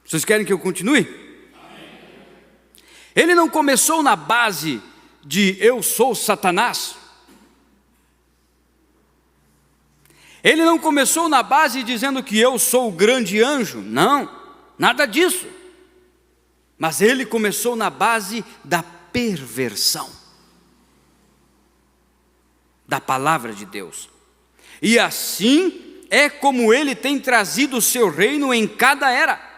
Vocês querem que eu continue? Ele não começou na base de eu sou Satanás. Ele não começou na base dizendo que eu sou o grande anjo. Não, nada disso. Mas ele começou na base da perversão da palavra de Deus. E assim é como ele tem trazido o seu reino em cada era.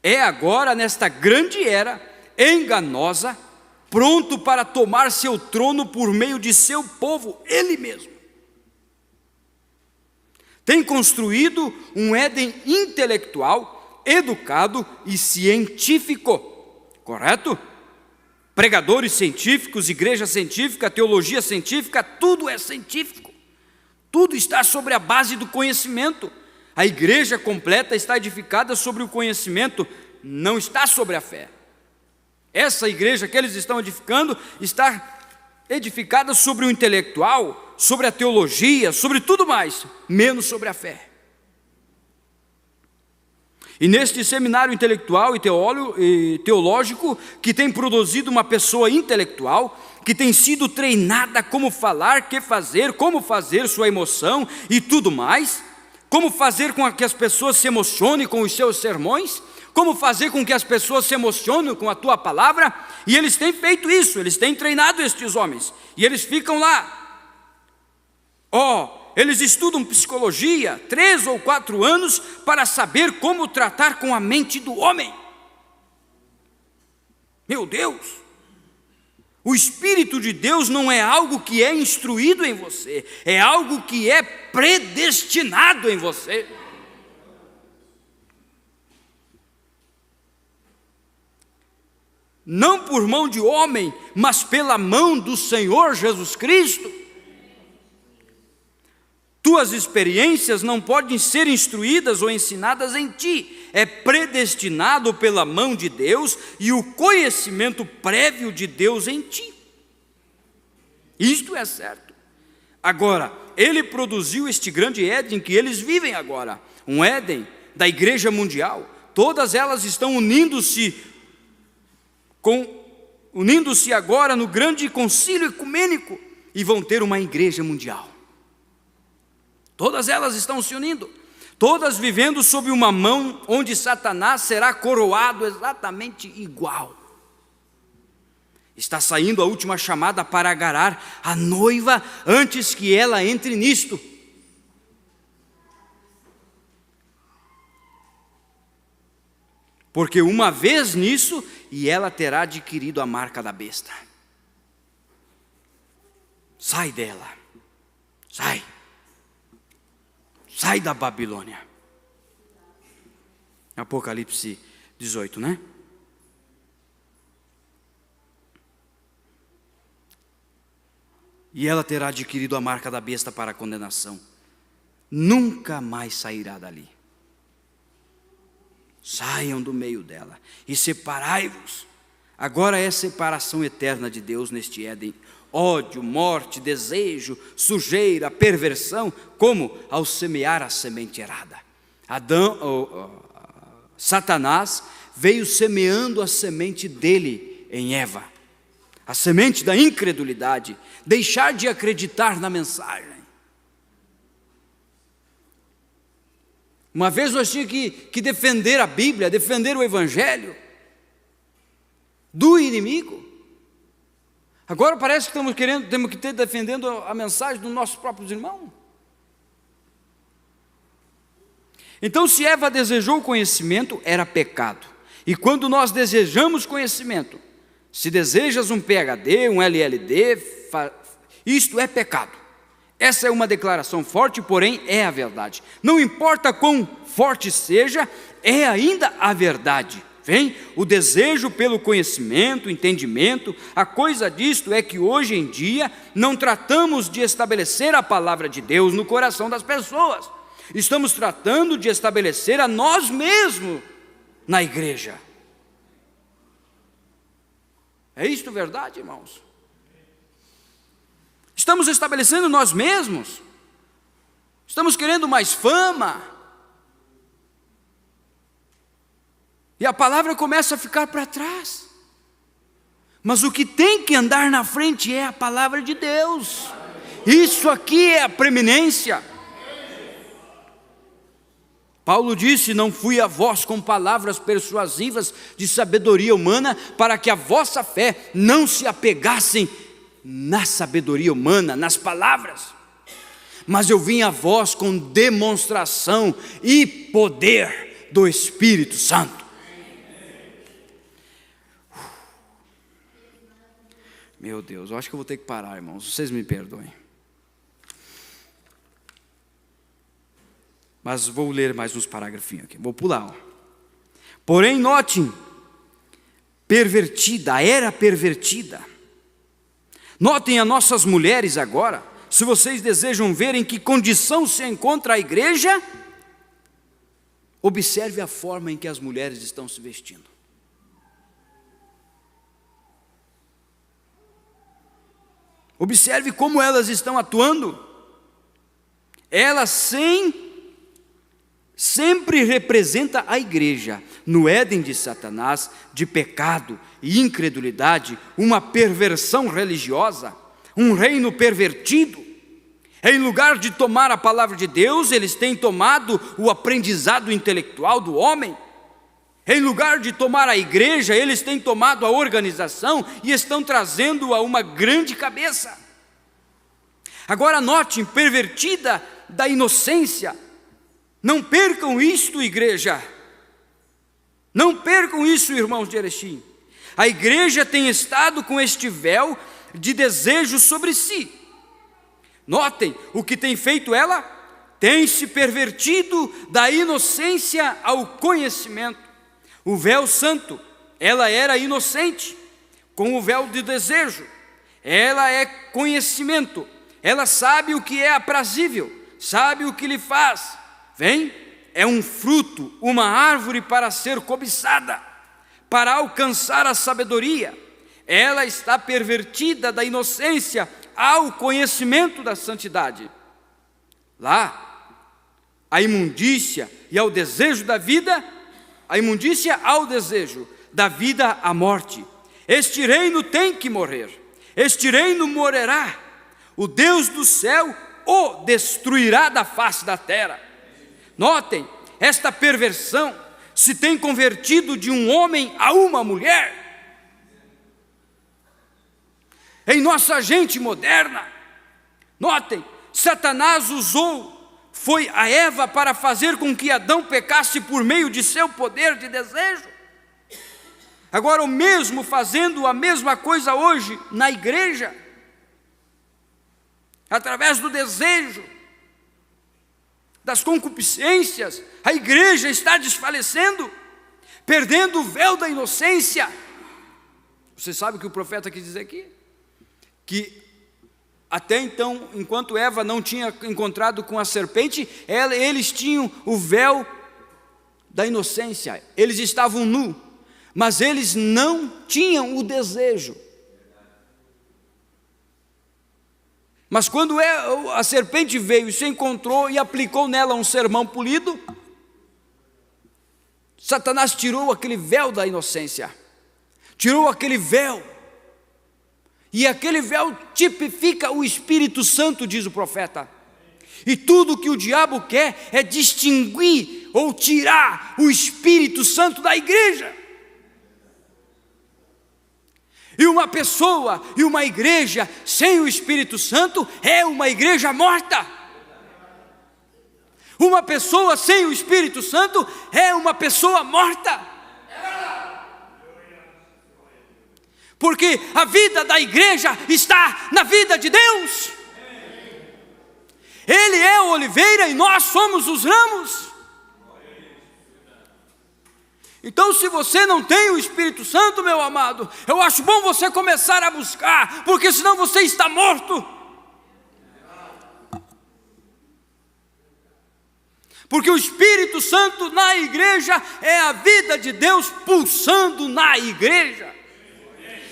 É agora nesta grande era enganosa, pronto para tomar seu trono por meio de seu povo, ele mesmo. Tem construído um Éden intelectual, educado e científico, correto? Pregadores científicos, igreja científica, teologia científica, tudo é científico. Tudo está sobre a base do conhecimento. A igreja completa está edificada sobre o conhecimento, não está sobre a fé. Essa igreja que eles estão edificando está edificada sobre o intelectual, sobre a teologia, sobre tudo mais, menos sobre a fé. E neste seminário intelectual e teológico, que tem produzido uma pessoa intelectual, que tem sido treinada como falar, que fazer, como fazer sua emoção e tudo mais, como fazer com que as pessoas se emocionem com os seus sermões, como fazer com que as pessoas se emocionem com a tua palavra, e eles têm feito isso, eles têm treinado estes homens, e eles ficam lá, eles estudam psicologia, 3 ou 4 anos, para saber como tratar com a mente do homem. Meu Deus! O Espírito de Deus não é algo que é instruído em você, é algo que é predestinado em você. Não por mão de homem, mas pela mão do Senhor Jesus Cristo. Tuas experiências não podem ser instruídas ou ensinadas em ti, é predestinado pela mão de Deus e o conhecimento prévio de Deus em ti. Isto é certo. Agora, ele produziu este grande Éden que eles vivem agora, um Éden da igreja mundial. Todas elas estão unindo-se agora no grande concílio ecumênico e vão ter uma igreja mundial. Todas elas estão se unindo, todas vivendo sob uma mão onde Satanás será coroado exatamente igual. Está saindo a última chamada para agarrar a noiva antes que ela entre nisto. Porque uma vez nisso, e ela terá adquirido a marca da besta. Sai dela, sai. Sai da Babilônia. Apocalipse 18, né? E ela terá adquirido a marca da besta para a condenação. Nunca mais sairá dali. Saiam do meio dela e separai-vos. Agora é separação eterna de Deus neste Éden. Ódio, morte, desejo, sujeira, perversão, como ao semear a semente errada. Satanás veio semeando a semente dele em Eva, a semente da incredulidade, deixar de acreditar na mensagem. Uma vez nós tínhamos que defender a Bíblia, defender o Evangelho do inimigo. Agora parece que temos que ter defendendo a mensagem dos nossos próprios irmãos. Então, se Eva desejou conhecimento, era pecado. E quando nós desejamos conhecimento, se desejas um PhD, um LLD, isto é pecado. Essa é uma declaração forte, porém é a verdade. Não importa quão forte seja, é ainda a verdade. Vem o desejo pelo conhecimento, entendimento. A coisa disto é que hoje em dia não tratamos de estabelecer a palavra de Deus no coração das pessoas. Estamos tratando de estabelecer a nós mesmos na igreja. É isto verdade, irmãos? Estamos estabelecendo nós mesmos. Estamos querendo mais fama. E a palavra começa a ficar para trás. Mas o que tem que andar na frente é a palavra de Deus. Isso aqui é a preeminência. Paulo disse: não fui a vós com palavras persuasivas de sabedoria humana, para que a vossa fé não se apegassem na sabedoria humana, nas palavras. Mas eu vim a vós com demonstração e poder do Espírito Santo. Meu Deus, eu acho que eu vou ter que parar, irmãos, vocês me perdoem. Mas vou ler mais uns parágrafinhos aqui, vou pular. Porém, notem, pervertida, era pervertida. Notem as nossas mulheres agora, se vocês desejam ver em que condição se encontra a igreja, observe a forma em que as mulheres estão se vestindo. Observe como elas estão atuando. Elas sempre representa a igreja, no Éden de Satanás, de pecado e incredulidade, uma perversão religiosa, um reino pervertido. Em lugar de tomar a palavra de Deus, eles têm tomado o aprendizado intelectual do homem. Em lugar de tomar a igreja, eles têm tomado a organização e estão trazendo a uma grande cabeça. Agora notem, pervertida da inocência. Não percam isto, igreja. Não percam isso, irmãos de Erechim. A igreja tem estado com este véu de desejo sobre si. Notem, o que tem feito ela? Tem se pervertido da inocência ao conhecimento. O véu santo, ela era inocente, com o véu de desejo. Ela é conhecimento, ela sabe o que é aprazível, sabe o que lhe faz. Vem, é um fruto, uma árvore para ser cobiçada, para alcançar a sabedoria. Ela está pervertida da inocência ao conhecimento da santidade. Lá, a imundícia e ao desejo da vida, a imundícia ao desejo, da vida à morte. Este reino tem que morrer, este reino morrerá. O Deus do céu o destruirá da face da terra. Notem, esta perversão se tem convertido de um homem a uma mulher. Em nossa gente moderna, notem, Satanás foi a Eva para fazer com que Adão pecasse por meio de seu poder de desejo. Agora o mesmo fazendo a mesma coisa hoje na igreja, através do desejo, das concupiscências, a igreja está desfalecendo, perdendo o véu da inocência. Você sabe o que o profeta quis dizer aqui? Que até então, enquanto Eva não tinha encontrado com a serpente, eles tinham o véu da inocência, eles estavam nus, mas eles não tinham o desejo. Mas quando a serpente veio e se encontrou e aplicou nela um sermão polido, Satanás tirou aquele véu da inocência, tirou aquele véu, e aquele véu tipifica o Espírito Santo, diz o profeta. E tudo que o diabo quer é distinguir ou tirar o Espírito Santo da igreja. E uma pessoa e uma igreja sem o Espírito Santo é uma igreja morta. Uma pessoa sem o Espírito Santo é uma pessoa morta. Porque a vida da igreja está na vida de Deus. Ele é a oliveira e nós somos os ramos. Então, se você não tem o Espírito Santo, meu amado, eu acho bom você começar a buscar, porque senão você está morto. Porque o Espírito Santo na igreja é a vida de Deus pulsando na igreja.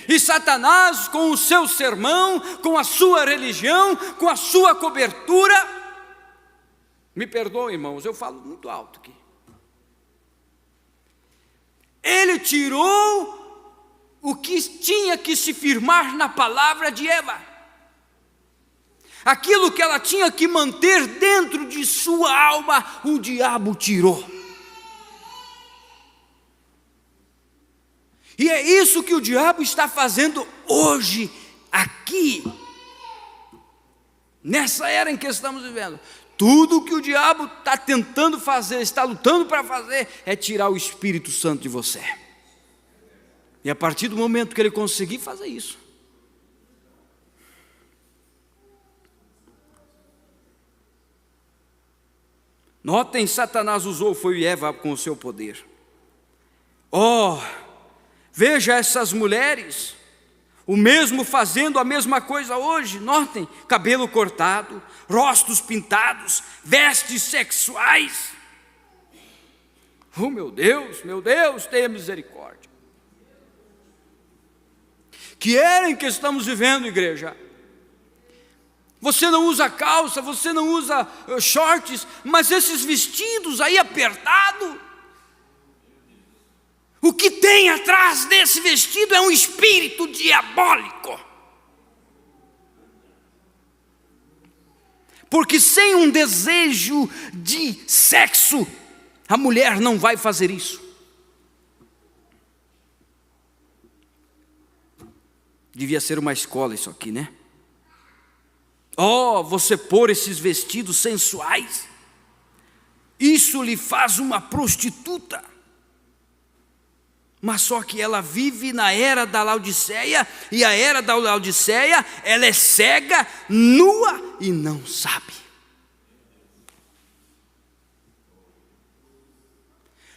E Satanás, com o seu sermão, com a sua religião, com a sua cobertura, me perdoem, irmãos, eu falo muito alto aqui. Ele tirou o que tinha que se firmar na palavra de Eva. Aquilo que ela tinha que manter dentro de sua alma, o diabo tirou. E é isso que o diabo está fazendo hoje, aqui, nessa era em que estamos vivendo. Tudo que o diabo está tentando fazer, está lutando para fazer, é tirar o Espírito Santo de você. E a partir do momento que ele conseguir fazer isso, notem, Satanás foi Eva com o seu poder. Veja essas mulheres, O mesmo fazendo a mesma coisa hoje. Notem, cabelo cortado, rostos pintados, vestes sexuais. Oh meu Deus, tenha misericórdia. Que era em que estamos vivendo, igreja? Você não usa calça, você não usa shorts, mas esses vestidos aí apertados. O que tem atrás desse vestido é um espírito diabólico. Porque sem um desejo de sexo, a mulher não vai fazer isso. Devia ser uma escola isso aqui, né? Você pôr esses vestidos sensuais, isso lhe faz uma prostituta. Mas só que ela vive na era da Laodiceia, e a era da Laodiceia, ela é cega, nua e não sabe.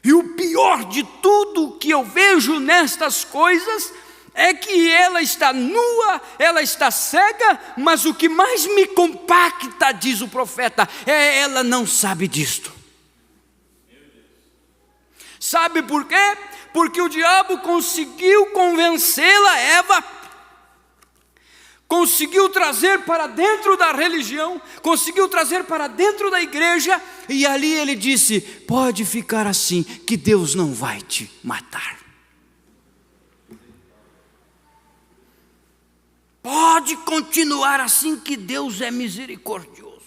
E o pior de tudo que eu vejo nestas coisas é que ela está nua, ela está cega, mas o que mais me compacta, diz o profeta, é ela não sabe disto. Sabe por quê? Porque o diabo conseguiu convencê-la, Eva, conseguiu trazer para dentro da religião, conseguiu trazer para dentro da igreja, e ali ele disse: pode ficar assim, que Deus não vai te matar. Pode continuar assim, que Deus é misericordioso.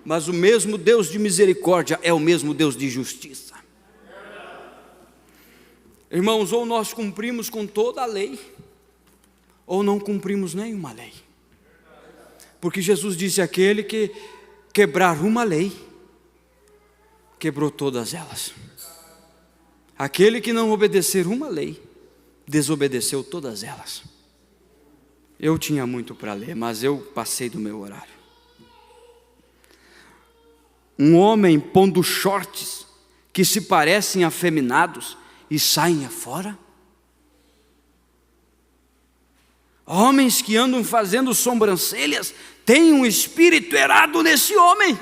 Mas o mesmo Deus de misericórdia é o mesmo Deus de justiça. Irmãos, ou nós cumprimos com toda a lei, ou não cumprimos nenhuma lei. Porque Jesus disse: aquele que quebrar uma lei, quebrou todas elas. Aquele que não obedecer uma lei, desobedeceu todas elas. Eu tinha muito para ler, mas eu passei do meu horário. Um homem pondo shorts que se parecem afeminados e saem afora. Homens que andam fazendo sobrancelhas, tem um espírito errado nesse homem.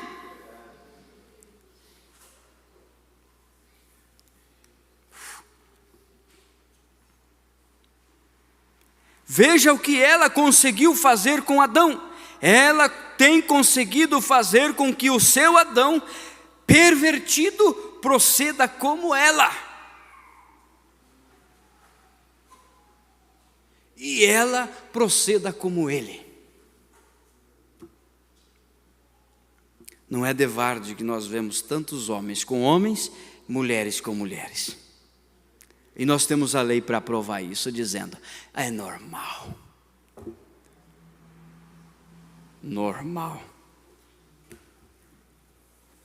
Veja o que ela conseguiu fazer com Adão. Ela tem conseguido fazer com que o seu Adão pervertido proceda como ela. E ela proceda como ele. Não é de varde que nós vemos tantos homens com homens, mulheres com mulheres. E nós temos a lei para provar isso, dizendo: é normal. Normal.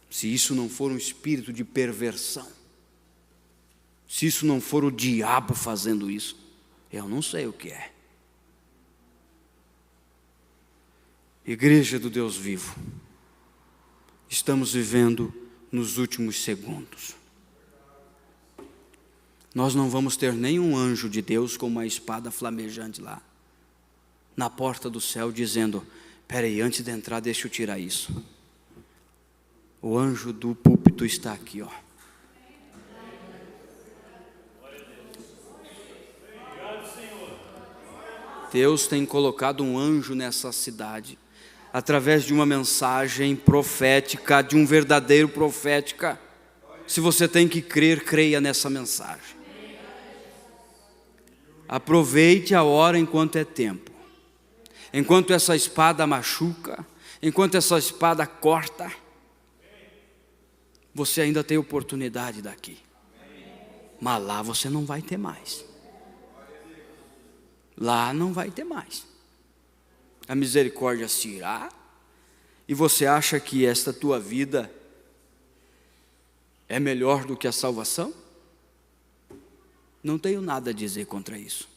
Se isso não for um espírito de perversão, se isso não for o diabo fazendo isso, eu não sei o que é. Igreja do Deus vivo, estamos vivendo nos últimos segundos. Nós não vamos ter nenhum anjo de Deus com uma espada flamejante lá, na porta do céu, dizendo: peraí, antes de entrar, deixa eu tirar isso. O anjo do púlpito está aqui, ó. Deus tem colocado um anjo nessa cidade, através de uma mensagem profética, de um verdadeiro profética. Se você tem que crer, creia nessa mensagem. Aproveite a hora enquanto é tempo. Enquanto essa espada machuca, enquanto essa espada corta, você ainda tem oportunidade daqui. Mas lá você não vai ter mais. Lá não vai ter mais. A misericórdia se irá, e você acha que esta tua vida é melhor do que a salvação? Não tenho nada a dizer contra isso.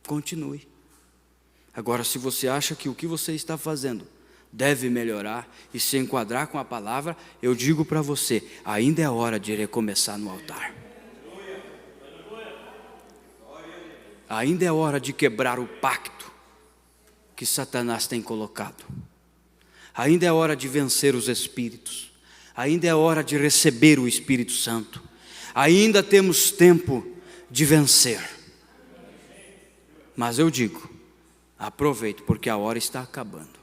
Continue. Agora, se você acha que o que você está fazendo deve melhorar e se enquadrar com a palavra, eu digo para você: ainda é hora de recomeçar no altar. Ainda é hora de quebrar o pacto que Satanás tem colocado. Ainda é hora de vencer os espíritos. Ainda é hora de receber o Espírito Santo. Ainda temos tempo de vencer. Mas eu digo, aproveite, porque a hora está acabando.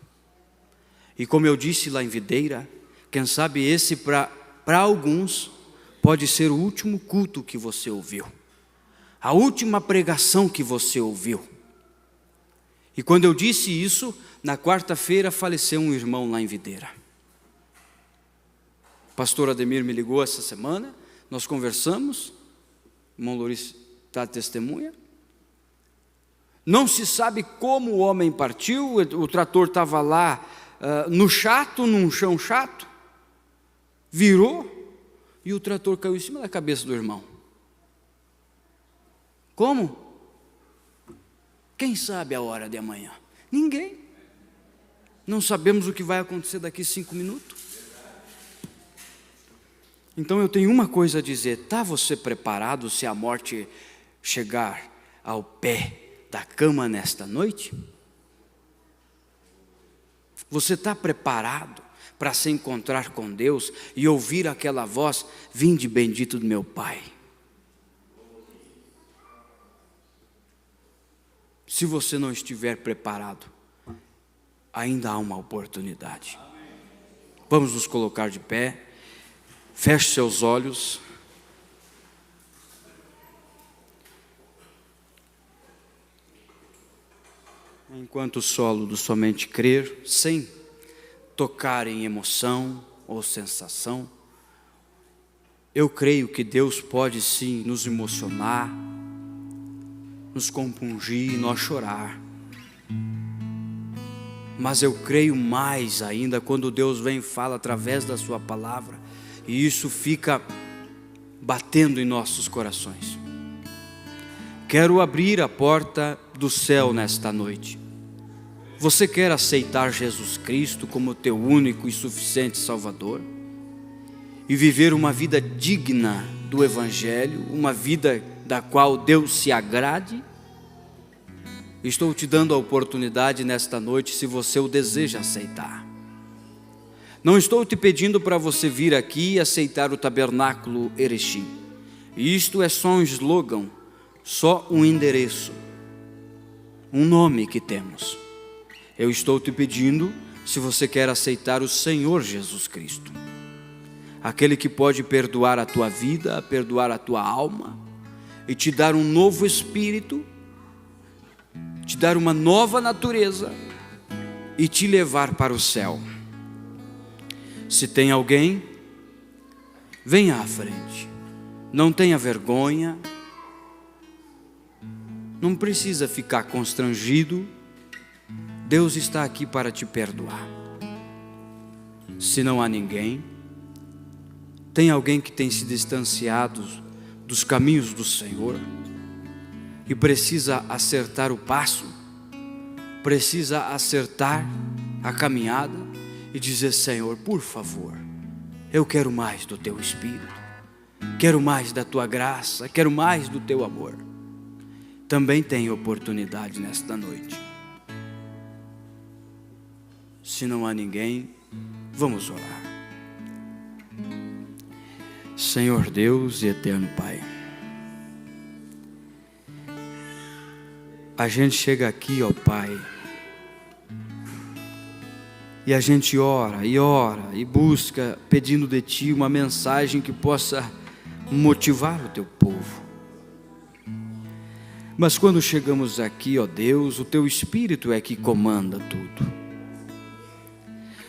E como eu disse lá em Videira, quem sabe esse para alguns pode ser o último culto que você ouviu, a última pregação que você ouviu. E quando eu disse isso, na quarta-feira faleceu um irmão lá em Videira. O pastor Ademir me ligou essa semana, nós conversamos, o irmão Louris está testemunha. Não se sabe como o homem partiu, o trator estava lá no chato, num chão chato, virou e o trator caiu em cima da cabeça do irmão. Como? Quem sabe a hora de amanhã? Ninguém. Não sabemos o que vai acontecer daqui 5 minutos. Então eu tenho uma coisa a dizer: está você preparado se a morte chegar ao pé da cama nesta noite? Você está preparado para se encontrar com Deus e ouvir aquela voz: vinde bendito do meu Pai? Se você não estiver preparado, ainda há uma oportunidade. Vamos nos colocar de pé. Feche seus olhos. Enquanto o solo do somente crer, sem tocar em emoção ou sensação, eu creio que Deus pode sim nos emocionar, nos compungir e nós chorar. Mas eu creio mais ainda quando Deus vem e fala através da sua palavra, e isso fica batendo em nossos corações. Quero abrir a porta do céu nesta noite. Você quer aceitar Jesus Cristo como teu único e suficiente Salvador? E viver uma vida digna do Evangelho, uma vida da qual Deus se agrade? Estou te dando a oportunidade nesta noite, se você o deseja aceitar. Não estou te pedindo para você vir aqui e aceitar o Tabernáculo Erechim. Isto é só um slogan, só um endereço, um nome que temos. Eu estou te pedindo se você quer aceitar o Senhor Jesus Cristo, aquele que pode perdoar a tua vida, perdoar a tua alma e te dar um novo espírito, te dar uma nova natureza e te levar para o céu. Se tem alguém, venha à frente, não tenha vergonha, não precisa ficar constrangido, Deus está aqui para te perdoar. Se não há ninguém, tem alguém que tem se distanciado dos caminhos do Senhor e precisa acertar o passo, precisa acertar a caminhada e dizer: Senhor, por favor, eu quero mais do teu Espírito, quero mais da tua graça, quero mais do teu amor. Também tem oportunidade nesta noite. Se não há ninguém, vamos orar. Senhor Deus e eterno Pai, a gente chega aqui, ó Pai, e a gente ora e busca, pedindo de Ti uma mensagem que possa motivar o Teu povo. Mas quando chegamos aqui, ó Deus, o Teu Espírito é que comanda tudo.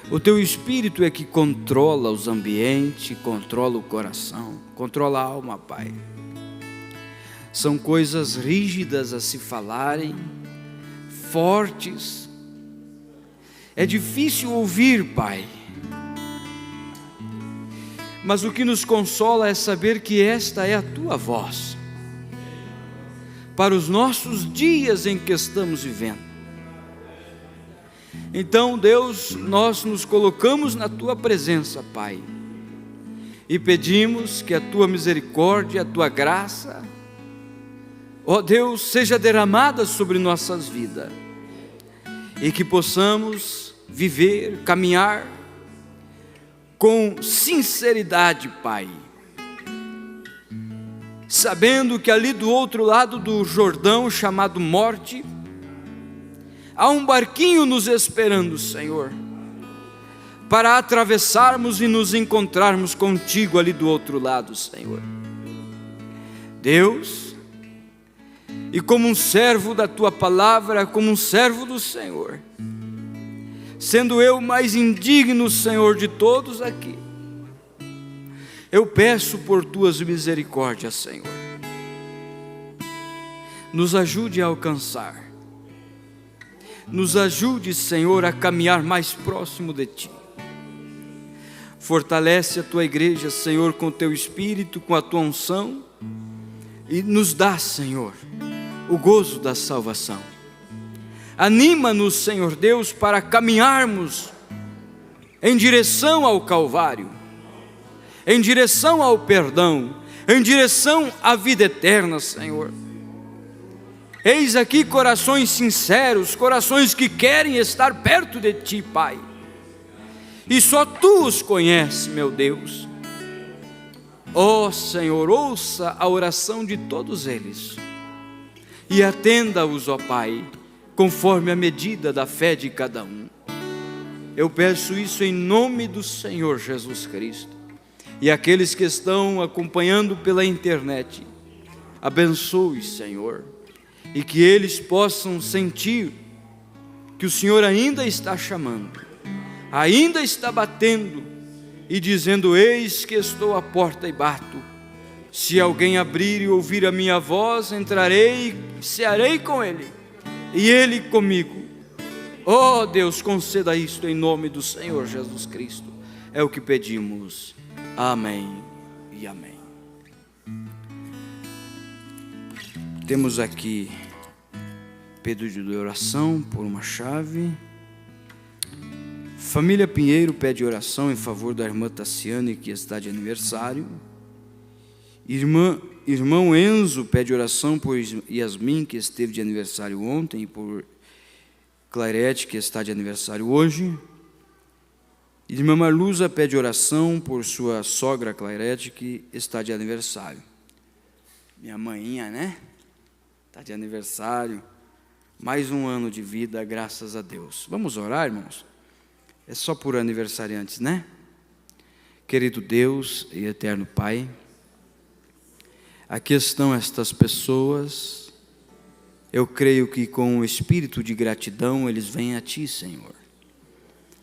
O Teu Espírito é que controla os ambientes, controla o coração, controla a alma, Pai. São coisas rígidas a se falarem, fortes. É difícil ouvir, Pai. Mas o que nos consola é saber que esta é a Tua voz para os nossos dias em que estamos vivendo. Então, Deus, nós nos colocamos na Tua presença, Pai, e pedimos que a Tua misericórdia, a Tua graça, ó Deus, seja derramada sobre nossas vidas, e que possamos viver, caminhar com sinceridade, Pai, sabendo que ali do outro lado do Jordão, chamado morte, há um barquinho nos esperando, Senhor, para atravessarmos e nos encontrarmos contigo ali do outro lado, Senhor. Deus, e como um servo da tua palavra, como um servo do Senhor, sendo eu mais indigno, Senhor, de todos aqui, eu peço por tuas misericórdias, Senhor, nos ajude a alcançar, nos ajude, Senhor, a caminhar mais próximo de ti. Fortalece a tua igreja, Senhor, com o teu Espírito, com a tua unção, e nos dá, Senhor, o gozo da salvação. Anima-nos, Senhor Deus, para caminharmos em direção ao Calvário, em direção ao perdão, em direção à vida eterna, Senhor. Eis aqui corações sinceros, corações que querem estar perto de ti, Pai, e só tu os conheces, meu Deus. Ó Senhor, ouça a oração de todos eles e atenda-os, ó Pai, conforme a medida da fé de cada um. Eu peço isso em nome do Senhor Jesus Cristo. E aqueles que estão acompanhando pela internet, abençoe, Senhor, e que eles possam sentir que o Senhor ainda está chamando, ainda está batendo e dizendo: eis que estou à porta e bato. Se alguém abrir e ouvir a minha voz, entrarei e cearei com ele, e ele comigo. Oh Deus, conceda isto em nome do Senhor Jesus Cristo. É o que pedimos. Amém e amém. Temos aqui pedido de oração por uma chave. Família Pinheiro pede oração em favor da irmã Tassiane, que está de aniversário. Irmão Enzo pede oração por Yasmin, que esteve de aniversário ontem, e por Clarete, que está de aniversário hoje. Irmã Marluza pede oração por sua sogra Clarete, que está de aniversário. Minha maninha, né? Está de aniversário. Mais um ano de vida, graças a Deus. Vamos orar, irmãos? É só por aniversariantes, né? Querido Deus e eterno Pai, aqui estão estas pessoas. Eu creio que com o espírito de gratidão eles vêm a Ti, Senhor,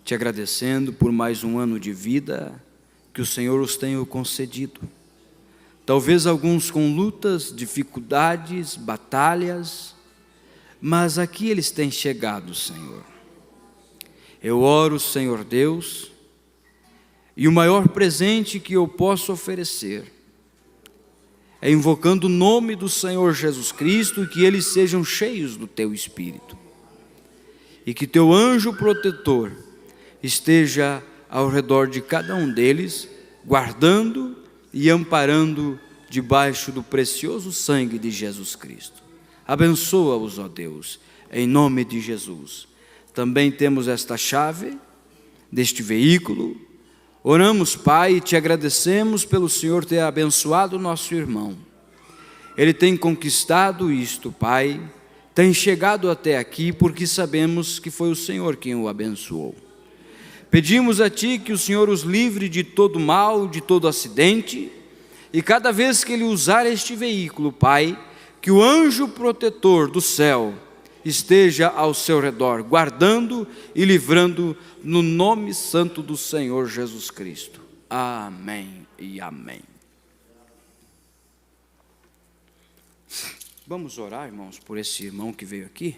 te agradecendo por mais um ano de vida que o Senhor os tenha concedido. Talvez alguns com lutas, dificuldades, batalhas, mas aqui eles têm chegado, Senhor. Eu oro, Senhor Deus, e o maior presente que eu posso oferecer é invocando o nome do Senhor Jesus Cristo, e que eles sejam cheios do Teu Espírito, e que Teu anjo protetor esteja ao redor de cada um deles, guardando e amparando debaixo do precioso sangue de Jesus Cristo. Abençoa-os, ó Deus, em nome de Jesus. Também temos esta chave deste veículo. Oramos, Pai, e te agradecemos pelo Senhor ter abençoado o nosso irmão. Ele tem conquistado isto, Pai, tem chegado até aqui porque sabemos que foi o Senhor quem o abençoou. Pedimos a Ti que o Senhor os livre de todo mal, de todo acidente, e cada vez que ele usar este veículo, Pai, que o anjo protetor do céu esteja ao seu redor, guardando e livrando, no nome santo do Senhor Jesus Cristo. Amém e amém. Vamos orar, irmãos, por esse irmão que veio aqui?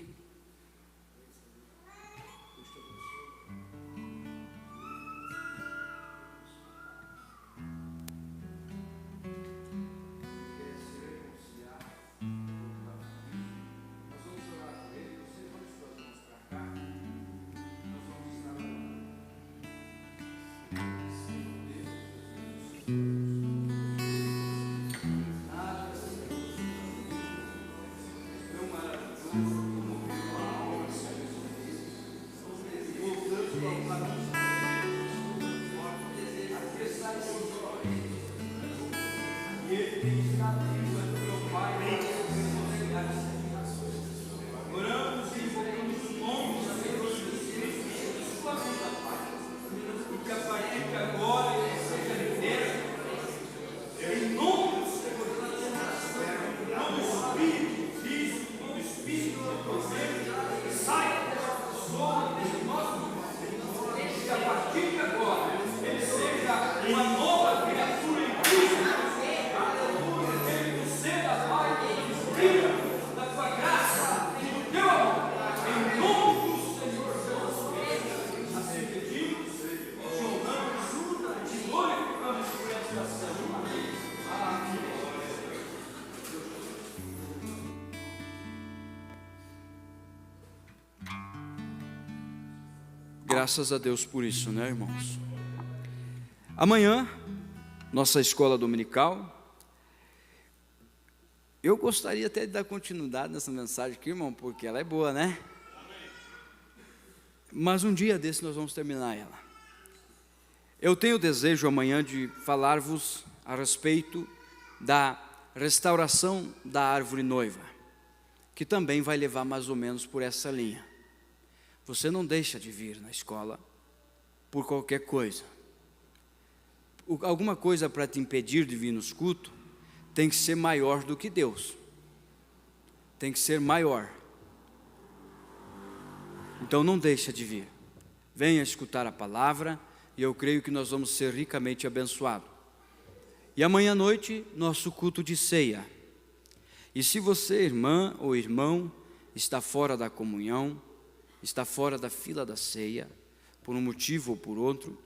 graças a Deus por isso, né, irmãos? Amanhã, nossa escola dominical. Eu gostaria até de dar continuidade nessa mensagem aqui, irmão, porque ela é boa, né? Mas um dia desse nós vamos terminar ela. Eu tenho o desejo amanhã de falar-vos a respeito da restauração da árvore noiva, que também vai levar mais ou menos por essa linha. Você não deixa de vir na escola por qualquer coisa. Alguma coisa para te impedir de vir nos cultos tem que ser maior do que Deus. Tem que ser maior. Então não deixa de vir. Venha escutar a palavra e eu creio que nós vamos ser ricamente abençoados. E amanhã à noite, nosso culto de ceia. E se você, irmã ou irmão, está fora da comunhão, está fora da fila da ceia, por um motivo ou por outro,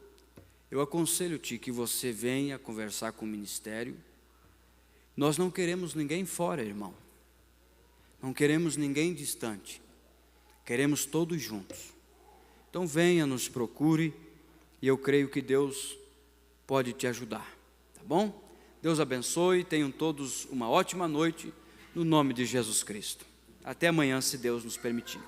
eu aconselho-te que você venha conversar com o ministério. Nós não queremos ninguém fora, irmão. Não queremos ninguém distante. Queremos todos juntos. Então venha, nos procure, e eu creio que Deus pode te ajudar. Tá bom? Deus abençoe, tenham todos uma ótima noite, no nome de Jesus Cristo. Até amanhã, se Deus nos permitir.